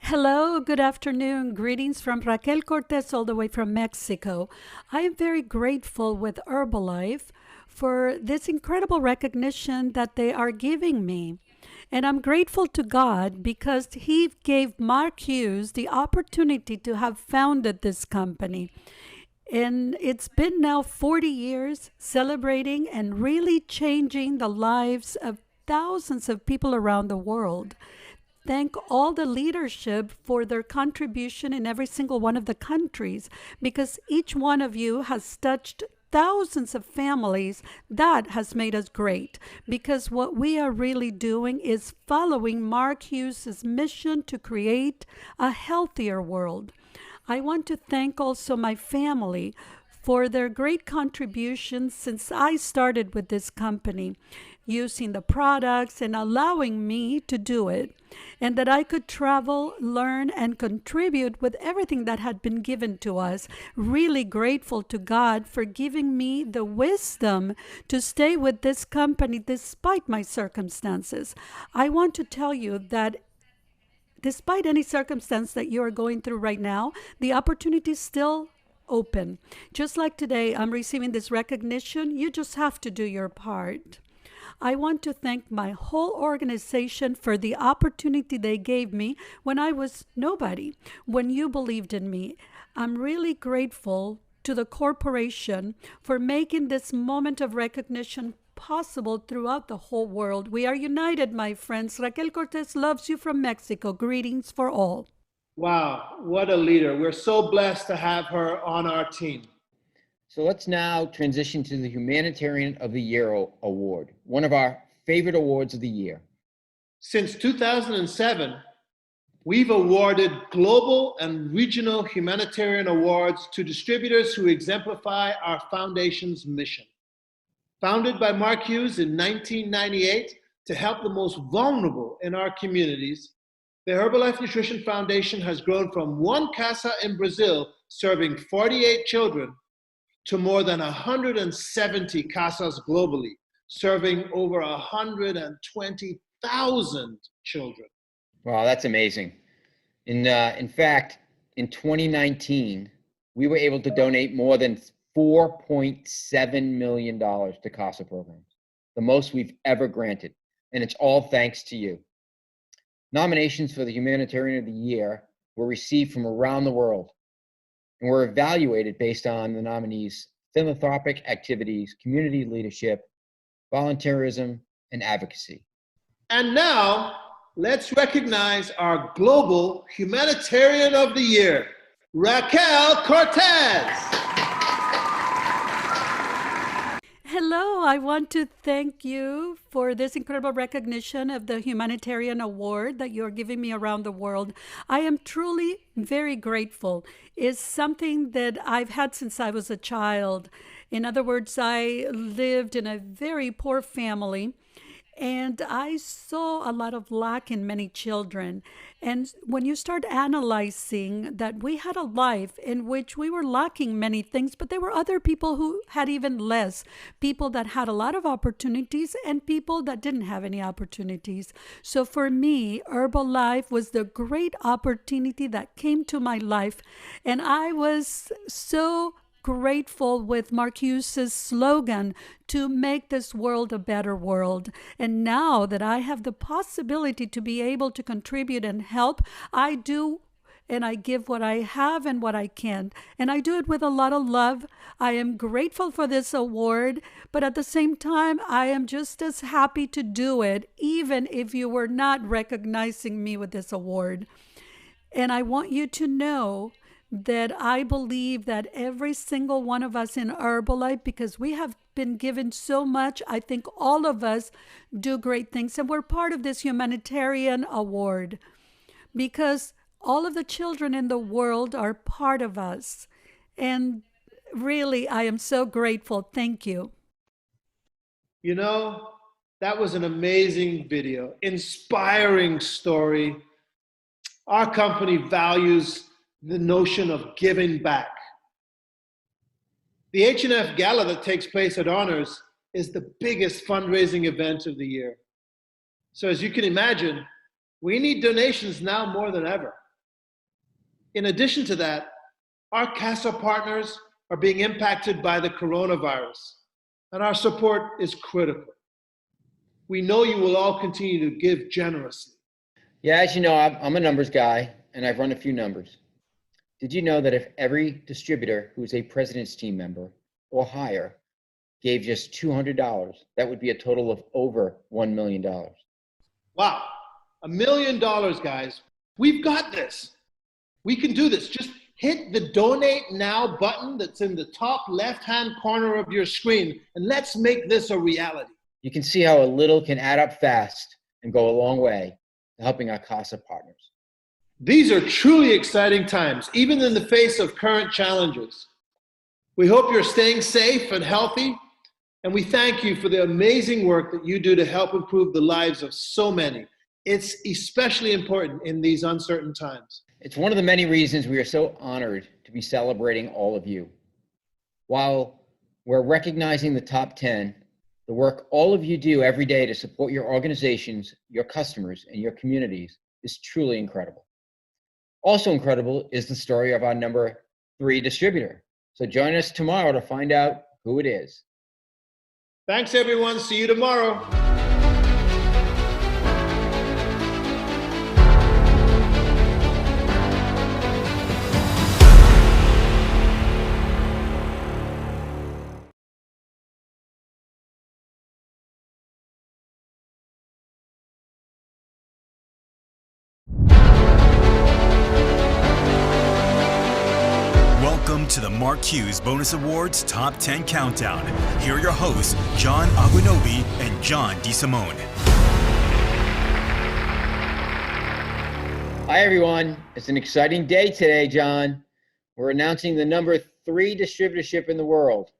Hello, good afternoon. Greetings from Raquel Cortez all the way from Mexico. I am very grateful with Herbalife for this incredible recognition that they are giving me. And I'm grateful to God because He gave Mark Hughes the opportunity to have founded this company. And it's been now 40 years celebrating and really changing the lives of thousands of people around the world. Thank all the leadership for their contribution in every single one of the countries, because each one of you has touched thousands of families. That has made us great, because what we are really doing is following Mark Hughes' mission to create a healthier world. I want to thank also my family for their great contributions since I started with this company, using the products and allowing me to do it, and that I could travel, learn, and contribute with everything that had been given to us. Really grateful to God for giving me the wisdom to stay with this company despite my circumstances. I want to tell you that despite any circumstance that you are going through right now, the opportunity is still open. Just like today, I'm receiving this recognition. You just have to do your part. I want to thank my whole organization for the opportunity they gave me when I was nobody, when you believed in me. I'm really grateful to the corporation for making this moment of recognition possible throughout the whole world. We are united, my friends. Raquel Cortez loves you from Mexico. Greetings for all.
Wow, what a leader. We're so blessed to have her on our team.
So let's now transition to the Humanitarian of the Year Award, one of our favorite awards of the year.
Since 2007, we've awarded global and regional humanitarian awards to distributors who exemplify our foundation's mission. Founded by Mark Hughes in 1998 to help the most vulnerable in our communities, the Herbalife Nutrition Foundation has grown from one casa in Brazil serving 48 children to more than 170 casas globally, serving over 120,000 children.
Wow, that's amazing. In fact, in 2019, we were able to donate more than $4.7 million to CASA programs, the most we've ever granted, and it's all thanks to you. Nominations for the Humanitarian of the Year were received from around the world and were evaluated based on the nominees' philanthropic activities, community leadership, volunteerism, and advocacy.
And now, let's recognize our Global Humanitarian of the Year, Raquel Cortez.
Hello, I want to thank you for this incredible recognition of the Humanitarian Award that you're giving me around the world. I am truly very grateful. It's something that I've had since I was a child. In other words, I lived in a very poor family, and I saw a lot of lack in many children. And when you start analyzing that we had a life in which we were lacking many things, but there were other people who had even less, people that had a lot of opportunities and people that didn't have any opportunities. So for me, Herbalife was the great opportunity that came to my life. And I was so grateful with Mark Hughes' slogan to make this world a better world. And now that I have the possibility to be able to contribute and help, I do, and I give what I have and what I can. And I do it with a lot of love. I am grateful for this award, but at the same time, I am just as happy to do it, even if you were not recognizing me with this award. And I want you to know that I believe that every single one of us in Herbalife, because we have been given so much, I think all of us do great things. And we're part of this humanitarian award because all of the children in the world are part of us. And really, I am so grateful. Thank you.
You know, that was an amazing video, inspiring story. Our company values the notion of giving back. The H&F Gala that takes place at Honors is the biggest fundraising event of the year. So as you can imagine, we need donations now more than ever. In addition to that, our CASA partners are being impacted by the coronavirus, and our support is critical. We know you will all continue to give generously.
Yeah, as you know, I'm a numbers guy, and I've run a few numbers. Did you know that if every distributor who is a president's team member or higher gave just $200, that would be a total of over $1 million?
Wow, $1 million, guys. We've got this. We can do this. Just hit the donate now button that's in the top left-hand corner of your screen, and let's make this a reality.
You can see how a little can add up fast and go a long way to helping our CASA partners.
These are truly exciting times, even in the face of current challenges. We hope you're staying safe and healthy, and we thank you for the amazing work that you do to help improve the lives of so many. It's especially important in these uncertain times.
It's one of the many reasons we are so honored to be celebrating all of you. While we're recognizing the top 10, the work all of you do every day to support your organizations, your customers, and your communities is truly incredible. Also incredible is the story of our number 3 distributor. So join us tomorrow to find out who it is.
Thanks, everyone. See you tomorrow.
Welcome to the Mark Hughes Bonus Awards Top 10 Countdown. Here are your hosts, John Agwunobi and John DeSimone.
Hi, everyone. It's an exciting day today, John. We're announcing the number 3 distributorship in the world.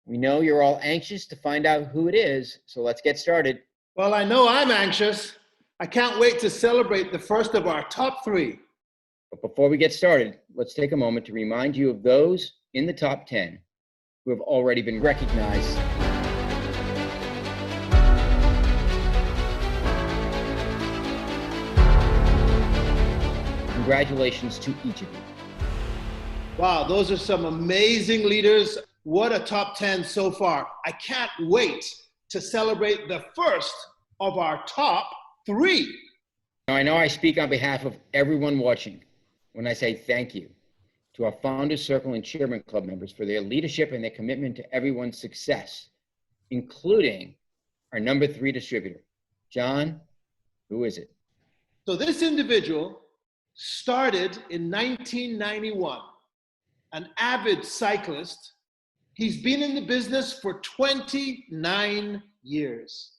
We know you're all anxious to find out who it is, so let's get started.
Well, I know I'm anxious. I can't wait to celebrate the first of our top 3.
But before we get started, let's take a moment to remind you of those in the top 10 who have already been recognized. Congratulations to each of you.
Wow, those are some amazing leaders. What a top 10 so far. I can't wait to celebrate the first of our top 3.
Now, I know I speak on behalf of everyone watching when I say thank you to our Founders Circle and Chairman Club members for their leadership and their commitment to everyone's success, including our number 3 distributor. John, who is it?
So this individual started in 1991, an avid cyclist. He's been in the business for 29 years.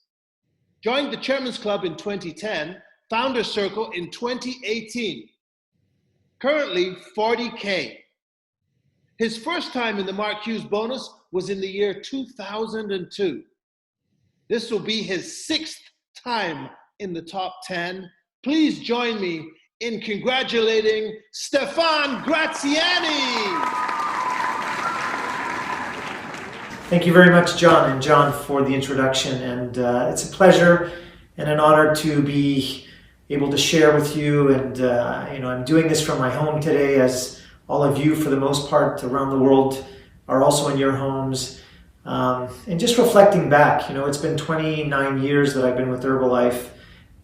Joined the Chairman's Club in 2010, Founders Circle in 2018. Currently 40K. His first time in the Mark Hughes bonus was in the year 2002. This will be his 6th time in the top 10. Please join me in congratulating Stefan Graziani.
Thank you very much, John and John, for the introduction. And it's a pleasure and an honor to be able to share with you. And I'm doing this from my home today, as all of you, for the most part, around the world are also in your homes. And just reflecting back, it's been 29 years that I've been with Herbalife,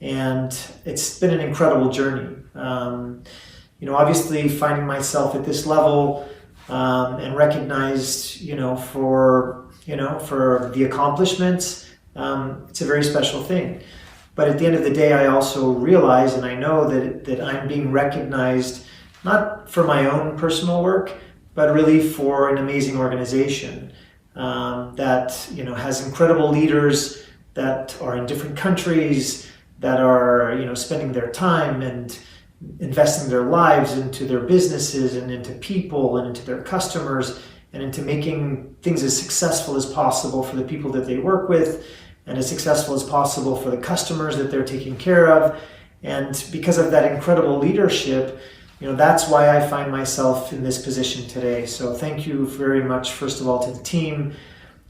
and it's been an incredible journey. Obviously finding myself at this level and recognized, for the accomplishments, it's a very special thing. But at the end of the day, I also realize, and I know that I'm being recognized not for my own personal work, but really for an amazing organization that has incredible leaders that are in different countries, that are spending their time and investing their lives into their businesses and into people and into their customers and into making things as successful as possible for the people that they work with, and as successful as possible for the customers that they're taking care of. And because of that incredible leadership, that's why I find myself in this position today. So thank you very much, first of all, to the team.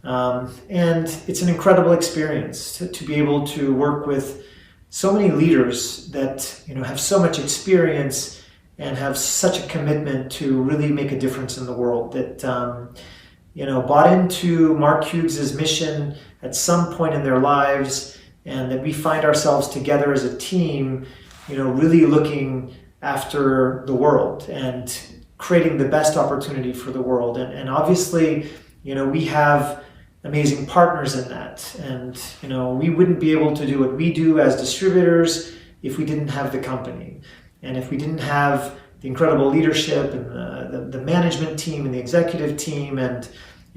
And it's an incredible experience to be able to work with so many leaders that have so much experience and have such a commitment to really make a difference in the world, that bought into Mark Hughes' mission at some point in their lives, and that we find ourselves together as a team, really looking after the world and creating the best opportunity for the world. And obviously, we have amazing partners in that. And, we wouldn't be able to do what we do as distributors if we didn't have the company. And if we didn't have the incredible leadership and the management team and the executive team. And,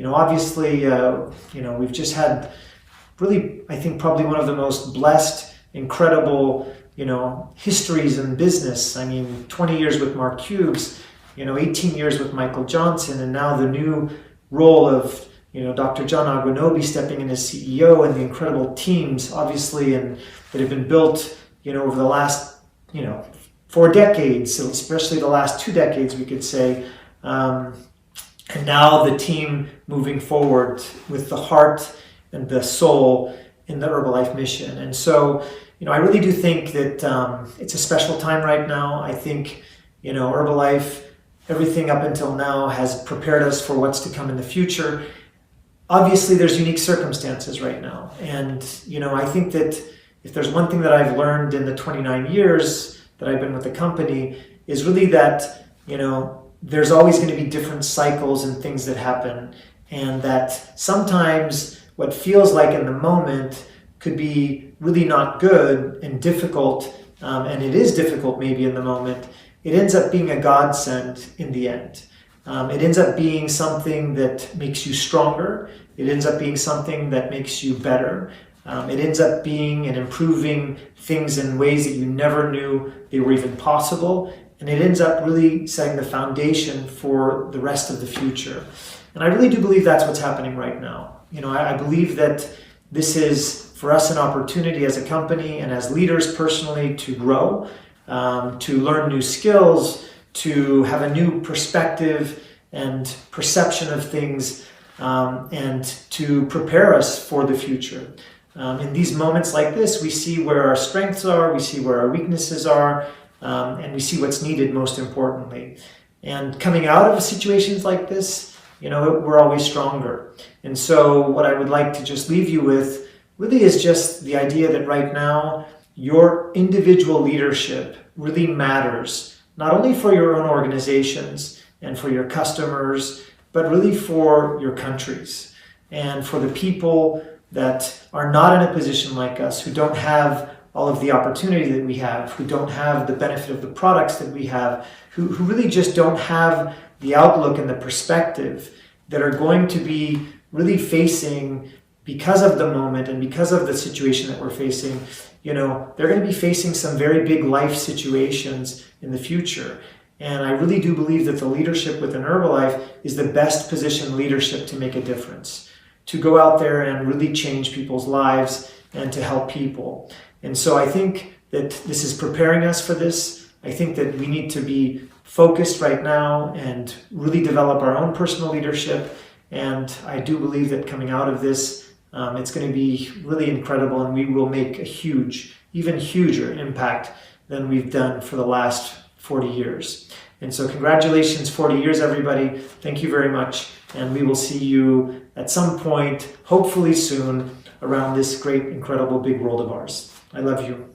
obviously, we've just had really, I think, probably one of the most blessed, incredible, histories in business. I mean, 20 years with Mark Hughes, 18 years with Michael Johnson, and now the new role of, Dr. John Agwunobi stepping in as CEO, and the incredible teams, obviously, and that have been built, over the last, 4 decades, so especially the last 2 decades, we could say. And now the team moving forward with the heart and the soul in the Herbalife mission. And so, I really do think that it's a special time right now. I think, Herbalife, everything up until now has prepared us for what's to come in the future. obviously there's unique circumstances right now. And, I think that if there's one thing that I've learned in the 29 years that I've been with the company is really that, there's always going to be different cycles and things that happen. And that sometimes what feels like in the moment could be really not good and difficult, and it is difficult maybe in the moment. It ends up being a godsend in the end. It ends up being something that makes you stronger. It ends up being something that makes you better. It ends up being and improving things in ways that you never knew they were even possible. And it ends up really setting the foundation for the rest of the future. And I really do believe that's what's happening right now. I believe that this is, for us, an opportunity as a company and as leaders personally to grow, to learn new skills, to have a new perspective and perception of things, and to prepare us for the future. In these moments like this, we see where our strengths are, we see where our weaknesses are, and we see what's needed most importantly. And coming out of situations like this, we're always stronger. And so what I would like to just leave you with really is just the idea that right now, your individual leadership really matters, not only for your own organizations and for your customers, but really for your countries and for the people that are not in a position like us, who don't have all of the opportunity that we have, who don't have the benefit of the products that we have, who really just don't have the outlook and the perspective, that are going to be really facing, because of the moment and because of the situation that we're facing, they're going to be facing some very big life situations in the future. And I really do believe that the leadership within Herbalife is the best positioned leadership to make a difference, to go out there and really change people's lives and to help people. And so I think that this is preparing us for this. I think that we need to be focused right now and really develop our own personal leadership. And I do believe that coming out of this, it's going to be really incredible, and we will make a huge, even huger impact than we've done for the last 40 years. And so congratulations, 40 years, everybody. Thank you very much. And we will see you at some point, hopefully soon, around this great, incredible big world of ours. I love you.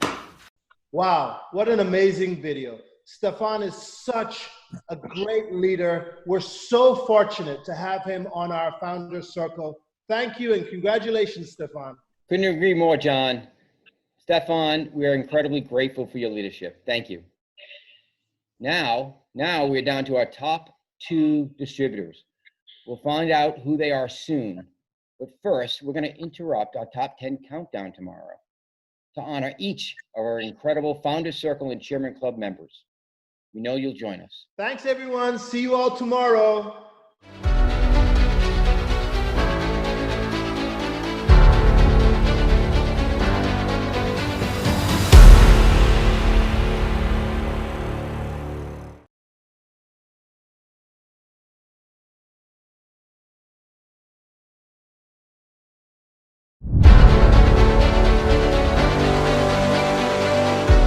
Wow, what an amazing video. Stefan is such a great leader. We're so fortunate to have him on our Founders Circle. Thank you and congratulations, Stefan.
Couldn't agree more, John. Stefan, we are incredibly grateful for your leadership. Thank you. Now we're down to our top 2 distributors. We'll find out who they are soon. But first, we're going to interrupt our top 10 countdown tomorrow to honor each of our incredible Founders Circle and Chairman Club members. We know you'll join us.
Thanks, everyone. See you all tomorrow.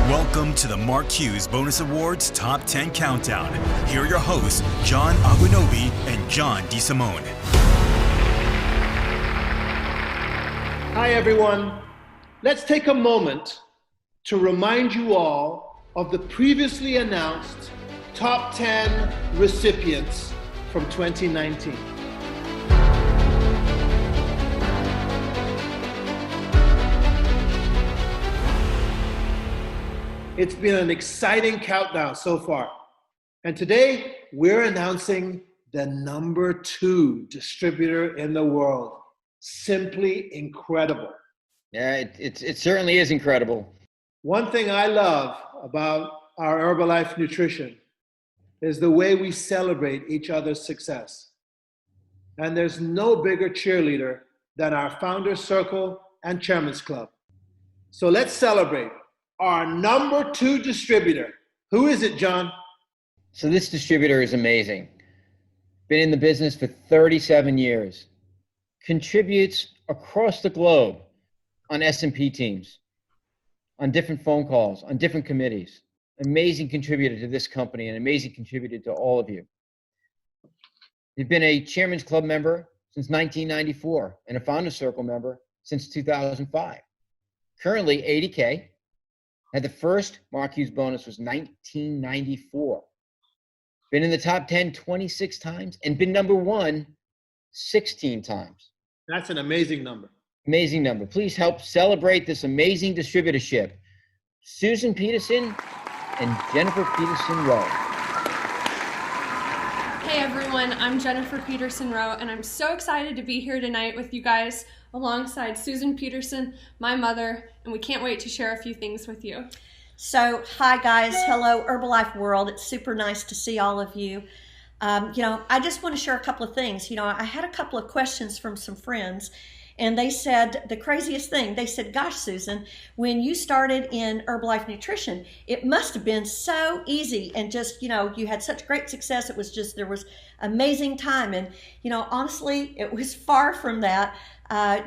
Welcome to the Mark Hughes Bonus Awards Top 10 Countdown. Here are your hosts, John Agwunobi and John DeSimone.
Hi, everyone. Let's take a moment to remind you all of the previously announced top 10 recipients from 2019. It's been an exciting countdown so far. And today we're announcing the number 2 distributor in the world. Simply incredible.
Yeah, it certainly is incredible.
One thing I love about our Herbalife Nutrition is the way we celebrate each other's success. And there's no bigger cheerleader than our Founders Circle and Chairman's Club. So let's celebrate our number 2 distributor. Who is it, John?
So this distributor is amazing. Been in the business for 37 years. Contributes across the globe on S&P teams, on different phone calls, on different committees. Amazing contributor to this company and amazing contributor to all of you. You've been a Chairman's Club member since 1994 and a Founder Circle member since 2005. Currently 80K. Had the first Mark Hughes bonus was 1994. Been in the top 10 26 times and been number one 16 times.
That's an amazing number.
Amazing number. Please help celebrate this amazing distributorship. Susan Peterson and Jennifer Peterson Rowe.
Hey everyone, I'm Jennifer Peterson Rowe, and I'm so excited to be here tonight with you guys alongside Susan Peterson, my mother, and we can't wait to share a few things with you.
So, hi guys, hello Herbalife world. It's super nice to see all of you. I just want to share a couple of things. I had a couple of questions from some friends, and they said the craziest thing. They said, gosh, Susan, when you started in Herbalife Nutrition, it must have been so easy and just, you had such great success. It was just, there was amazing time. And, honestly, it was far from that.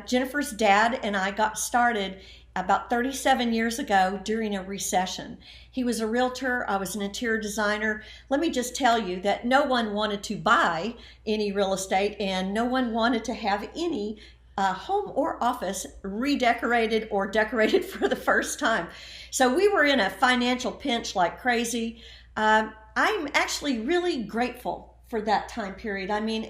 Jennifer's dad and I got started about 37 years ago during a recession. He was a realtor, I was an interior designer. Let me just tell you that no one wanted to buy any real estate and no one wanted to have any home or office redecorated or decorated for the first time. So we were in a financial pinch like crazy. I'm actually really grateful for that time period. I mean,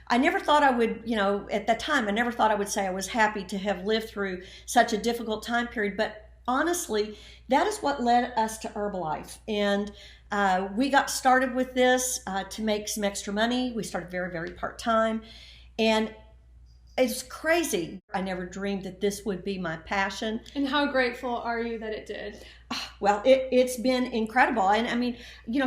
I never thought I would, at that time, I never thought I would say I was happy to have lived through such a difficult time period. But honestly, that is what led us to Herbalife. And we got started with this to make some extra money. We started very, very part-time. And it's crazy. I never dreamed that this would be my passion.
And how grateful are you that it did?
Well, it's been incredible. And I mean,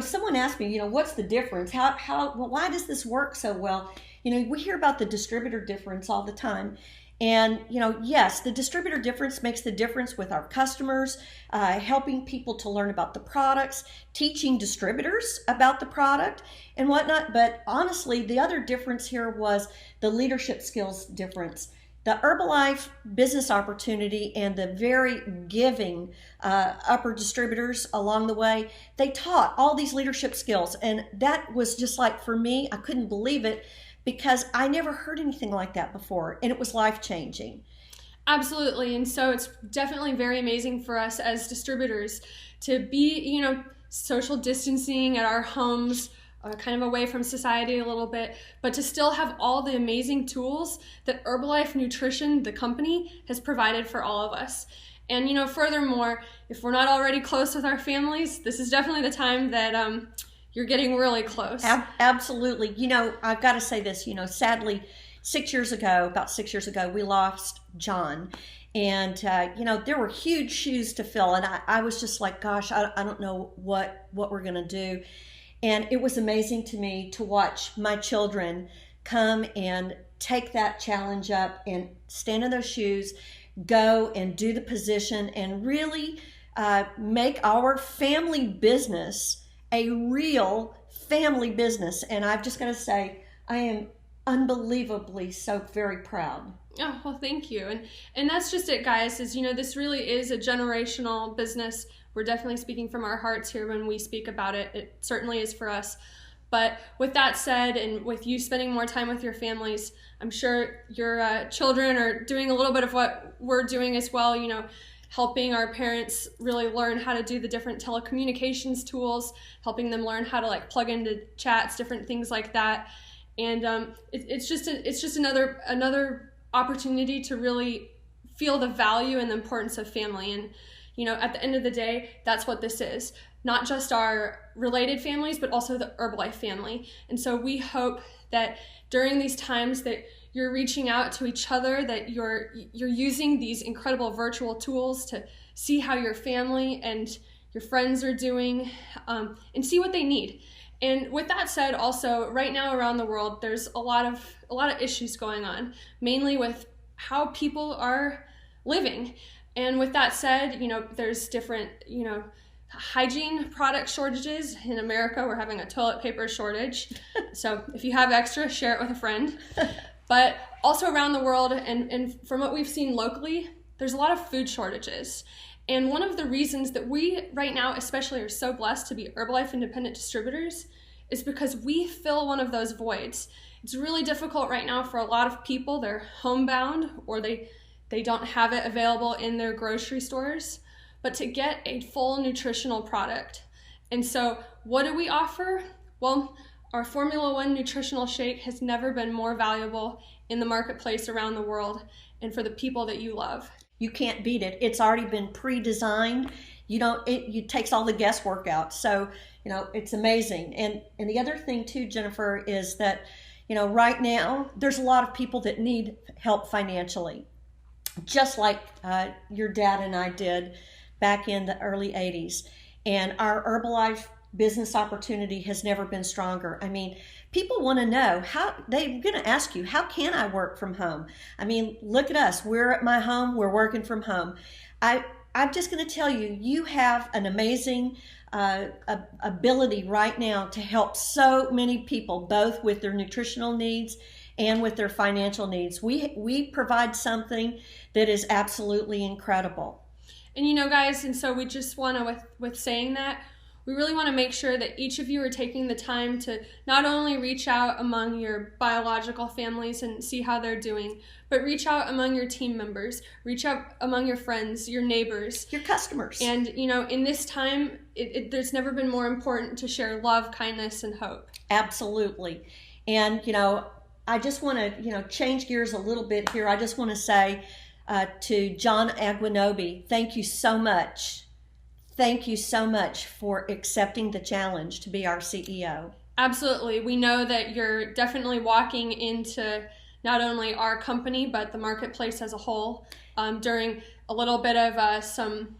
someone asked me, what's the difference? Why does this work so well? We hear about the distributor difference all the time. And, yes, the distributor difference makes the difference with our customers, helping people to learn about the products, teaching distributors about the product and whatnot. But honestly, the other difference here was the leadership skills difference. The Herbalife business opportunity and the very giving upper distributors along the way, they taught all these leadership skills. And that was just like, for me, I couldn't believe it, because I never heard anything like that before, and it was life-changing.
Absolutely, and so it's definitely very amazing for us as distributors to be, social distancing at our homes, kind of away from society a little bit, but to still have all the amazing tools that Herbalife Nutrition, the company, has provided for all of us. And, furthermore, if we're not already close with our families, this is definitely the time that you're getting really close.
Absolutely. I've got to say this, sadly, about 6 years ago, we lost John. And, there were huge shoes to fill. And I was just like, gosh, I don't know what we're going to do. And it was amazing to me to watch my children come and take that challenge up and stand in those shoes, go and do the position and really make our family business a real family business. And I've just got to say, I am unbelievably so very proud.
Oh, well, thank you. And that's just it, guys, is, this really is a generational business. We're definitely speaking from our hearts here when we speak about it. It certainly is for us. But with that said, and with you spending more time with your families, I'm sure your children are doing a little bit of what we're doing as well, helping our parents really learn how to do the different telecommunications tools, helping them learn how to plug into chats, different things like that. And it's just another opportunity to really feel the value and the importance of family. And at the end of the day, that's what this is. Not just our related families, but also the Herbalife family. And so we hope that during these times that you're reaching out to each other, that you're using these incredible virtual tools to see how your family and your friends are doing, and see what they need. And with that said, also right now around the world, there's a lot of issues going on, mainly with how people are living. And with that said, there's different, hygiene product shortages. In America, we're having a toilet paper shortage. So if you have extra, share it with a friend. But also around the world, and from what we've seen locally, there's a lot of food shortages. And one of the reasons that we right now especially are so blessed to be Herbalife independent distributors is because we fill one of those voids. It's really difficult right now for a lot of people. They're homebound, or they don't have it available in their grocery stores, but to get a full nutritional product. And so what do we offer? Well, our Formula One nutritional shake has never been more valuable in the marketplace around the world and for the people that you love.
You can't beat it. It's already been pre-designed. It takes all the guesswork out. So, it's amazing. And the other thing too, Jennifer, is that, right now there's a lot of people that need help financially, just like your dad and I did back in the early 80s. And our Herbalife business opportunity has never been stronger. I mean, people want to know they're going to ask you, how can I work from home? I mean, look at us. We're at my home. We're working from home. I'm just going to tell you, you have an amazing ability right now to help so many people, both with their nutritional needs and with their financial needs. We provide something that is absolutely incredible.
And guys, and so we just want to, with saying that, we really want to make sure that each of you are taking the time to not only reach out among your biological families and see how they're doing, but reach out among your team members, reach out among your friends, your neighbors,
your customers.
And, in this time, there's never been more important to share love, kindness, and hope.
Absolutely. And, I just want to, change gears a little bit here. I just want to say to John Agwunobi, thank you so much. Thank you so much for accepting the challenge to be our CEO.
Absolutely. We know that you're definitely walking into not only our company, but the marketplace as a whole during a little bit of some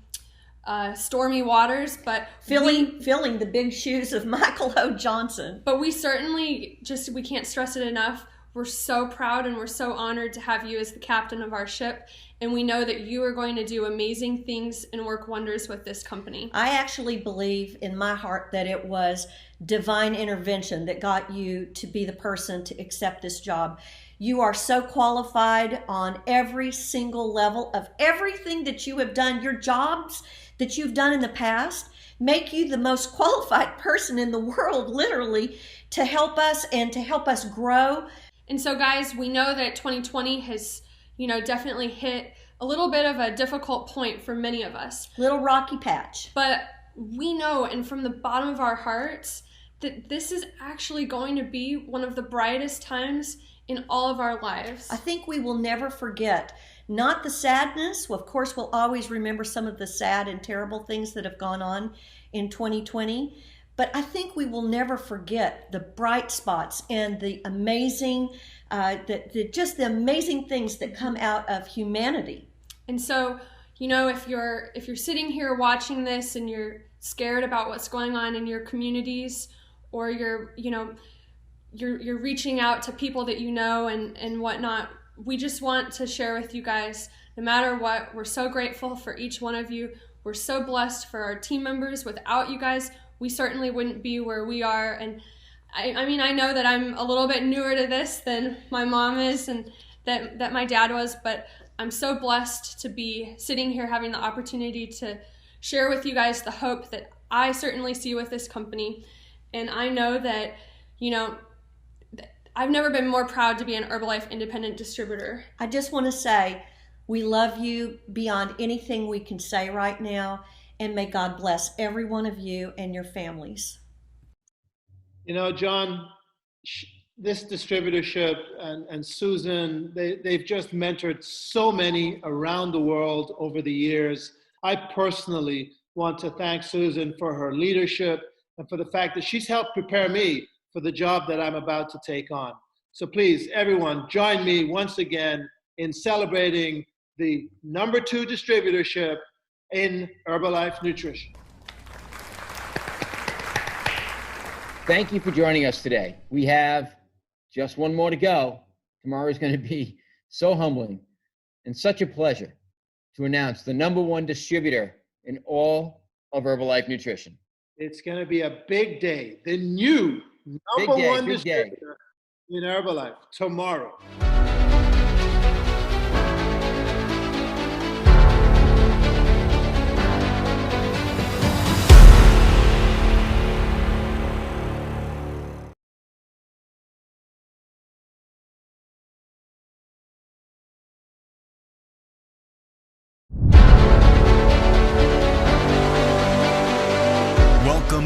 stormy waters, but
filling the big shoes of Michael O. Johnson.
But we certainly we can't stress it enough. We're so proud and we're so honored to have you as the captain of our ship. And we know that you are going to do amazing things and work wonders with this company.
I actually believe in my heart that it was divine intervention that got you to be the person to accept this job. You are so qualified on every single level of everything that you have done. Your jobs that you've done in the past make you the most qualified person in the world, literally, to help us and to help us grow.
And so, guys, we know that 2020 has, definitely hit a little bit of a difficult point for many of us.
Little rocky patch.
But we know, and from the bottom of our hearts, that this is actually going to be one of the brightest times in all of our lives.
I think we will never forget, not the sadness. Well, of course, we'll always remember some of the sad and terrible things that have gone on in 2020. But I think we will never forget the bright spots and the amazing, just the amazing things that come out of humanity.
And so, if you're sitting here watching this and you're scared about what's going on in your communities, or you're reaching out to people that you know and whatnot, we just want to share with you guys, no matter what, we're so grateful for each one of you. We're so blessed for our team members. Without you guys, we certainly wouldn't be where we are. And I know that I'm a little bit newer to this than my mom is and that my dad was, but I'm so blessed to be sitting here having the opportunity to share with you guys the hope that I certainly see with this company. And I know that, I've never been more proud to be an Herbalife independent distributor.
I just want to say, we love you beyond anything we can say right now. And may God bless every one of you and your families.
John, this distributorship and Susan, they've just mentored so many around the world over the years. I personally want to thank Susan for her leadership and for the fact that she's helped prepare me for the job that I'm about to take on. So please, everyone, join me once again in celebrating the #2 distributorship in Herbalife Nutrition.
Thank you for joining us today. We have just one more to go. Tomorrow is going to be so humbling and such a pleasure to announce the #1 distributor in all of Herbalife Nutrition.
It's going to be a big day. The new #1 distributor in Herbalife tomorrow.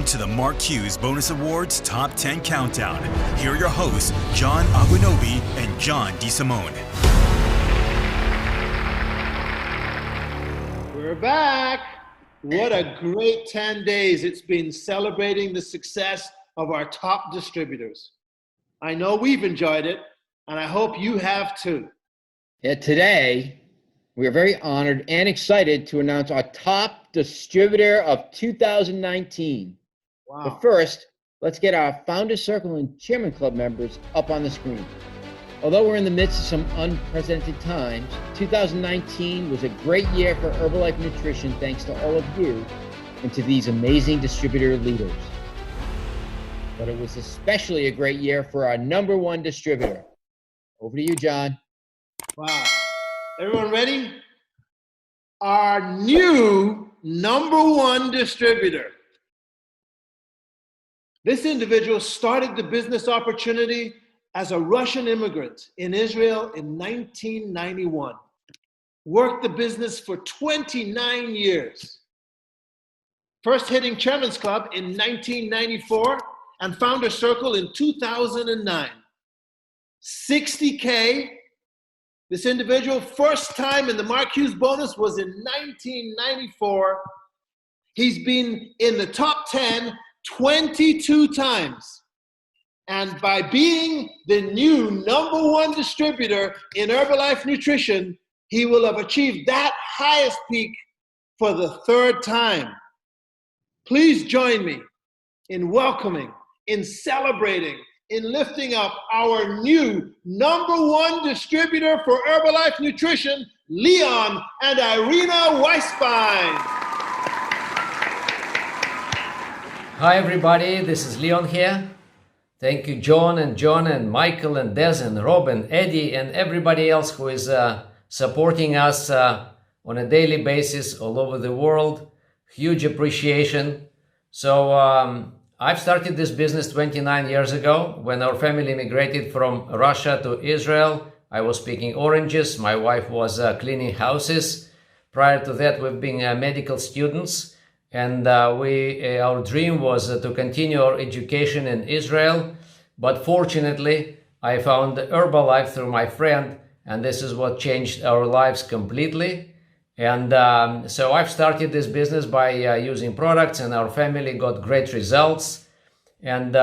Welcome to the Mark Hughes Bonus Awards Top 10 Countdown. Here are your hosts, John Agwunobi and John DeSimone.
We're back. What a great 10 days it's been celebrating the success of our top distributors. I know we've enjoyed it, and I hope you have too.
Yeah, today, we are very honored and excited to announce our top distributor of 2019.
Wow.
But first, let's get our Founder Circle and Chairman Club members up on the screen. Although we're in the midst of some unprecedented times, 2019 was a great year for Herbalife Nutrition thanks to all of you and to these amazing distributor leaders. But it was especially a great year for our number one distributor. Over to you, John.
Wow. Everyone ready? Our new number one distributor. This individual started the business opportunity as a Russian immigrant in Israel in 1991. Worked the business for 29 years. First hitting Chairman's Club in 1994 and Founder Circle in 2009. 60K. This individual, first time in the Mark Hughes bonus was in 1994. He's been in the top 10 22 times. And by being the new number one distributor in Herbalife Nutrition, he will have achieved that highest peak for the third time. Please join me in welcoming, in celebrating, in lifting up our new number one distributor for Herbalife Nutrition, Leon and Irina Weisbein.
Hi everybody, this is Leon here. Thank you John and Michael and Des and Rob and Eddie and everybody else who is supporting us on a daily basis all over the world. Huge appreciation. So I've started this business 29 years ago when our family immigrated from Russia to Israel. I was picking oranges. My wife was cleaning houses. Prior to that, we've been medical students. And our dream was to continue our education in Israel. But fortunately, I found Herbalife through my friend. And this is what changed our lives completely. And so I've started this business by using products, and our family got great results. And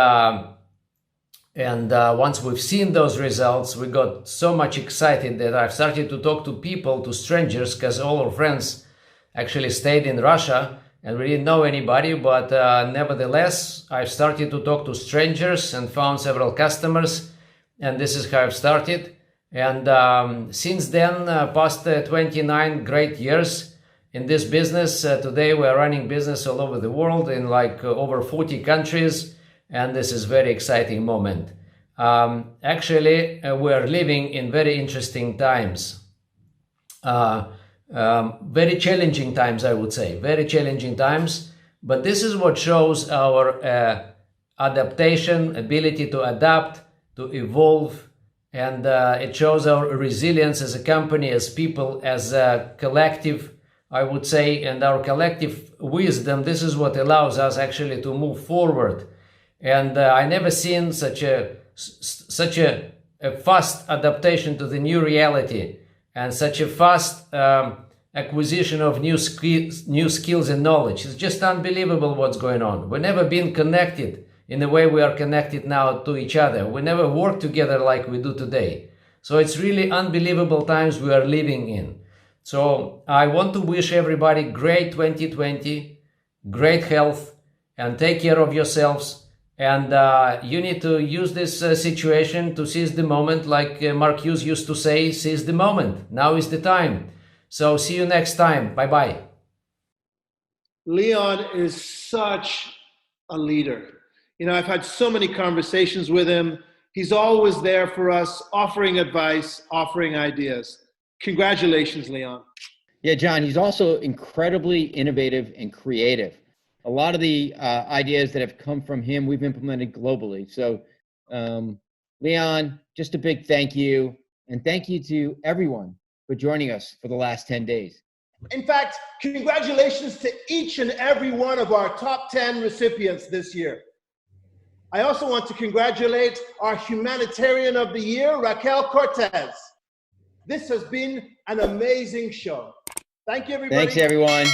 once we've seen those results, we got so much excited that I've started to talk to people, to strangers, because all our friends actually stayed in Russia and we didn't know anybody. But nevertheless, I've started to talk to strangers and found several customers. And this is how I've started. And since then, past 29 great years in this business, today we're running business all over the world in like over 40 countries, and this is a very exciting moment. Actually, we're living in very interesting times, very challenging times, I would say, very challenging times, but this is what shows our adaptation, ability to adapt, to evolve. And it shows our resilience as a company, as people, as a collective, I would say, and our collective wisdom. This is what allows us actually to move forward. And I never seen such a fast adaptation to the new reality and such a fast acquisition of new skills and knowledge. It's just unbelievable what's going on. We've never been connected in the way we are connected now to each other. We never worked together like we do today. So it's really unbelievable times we are living in. So I want to wish everybody great 2020, great health, and take care of yourselves. And you need to use this situation to seize the moment, like Mark Hughes used to say, seize the moment. Now is the time. So see you next time. Bye-bye.
Leon is such a leader. You know, I've had so many conversations with him. He's always there for us, offering advice, offering ideas. Congratulations, Leon.
Yeah, John, he's also incredibly innovative and creative. A lot of the ideas that have come from him, we've implemented globally. So, Leon, just a big thank you. And thank you to everyone for joining us for the last 10 days.
In fact, congratulations to each and every one of our top 10 recipients this year. I also want to congratulate our Humanitarian of the Year, Raquel Cortez. This has been an amazing show. Thank you, everybody.
Thanks, everyone.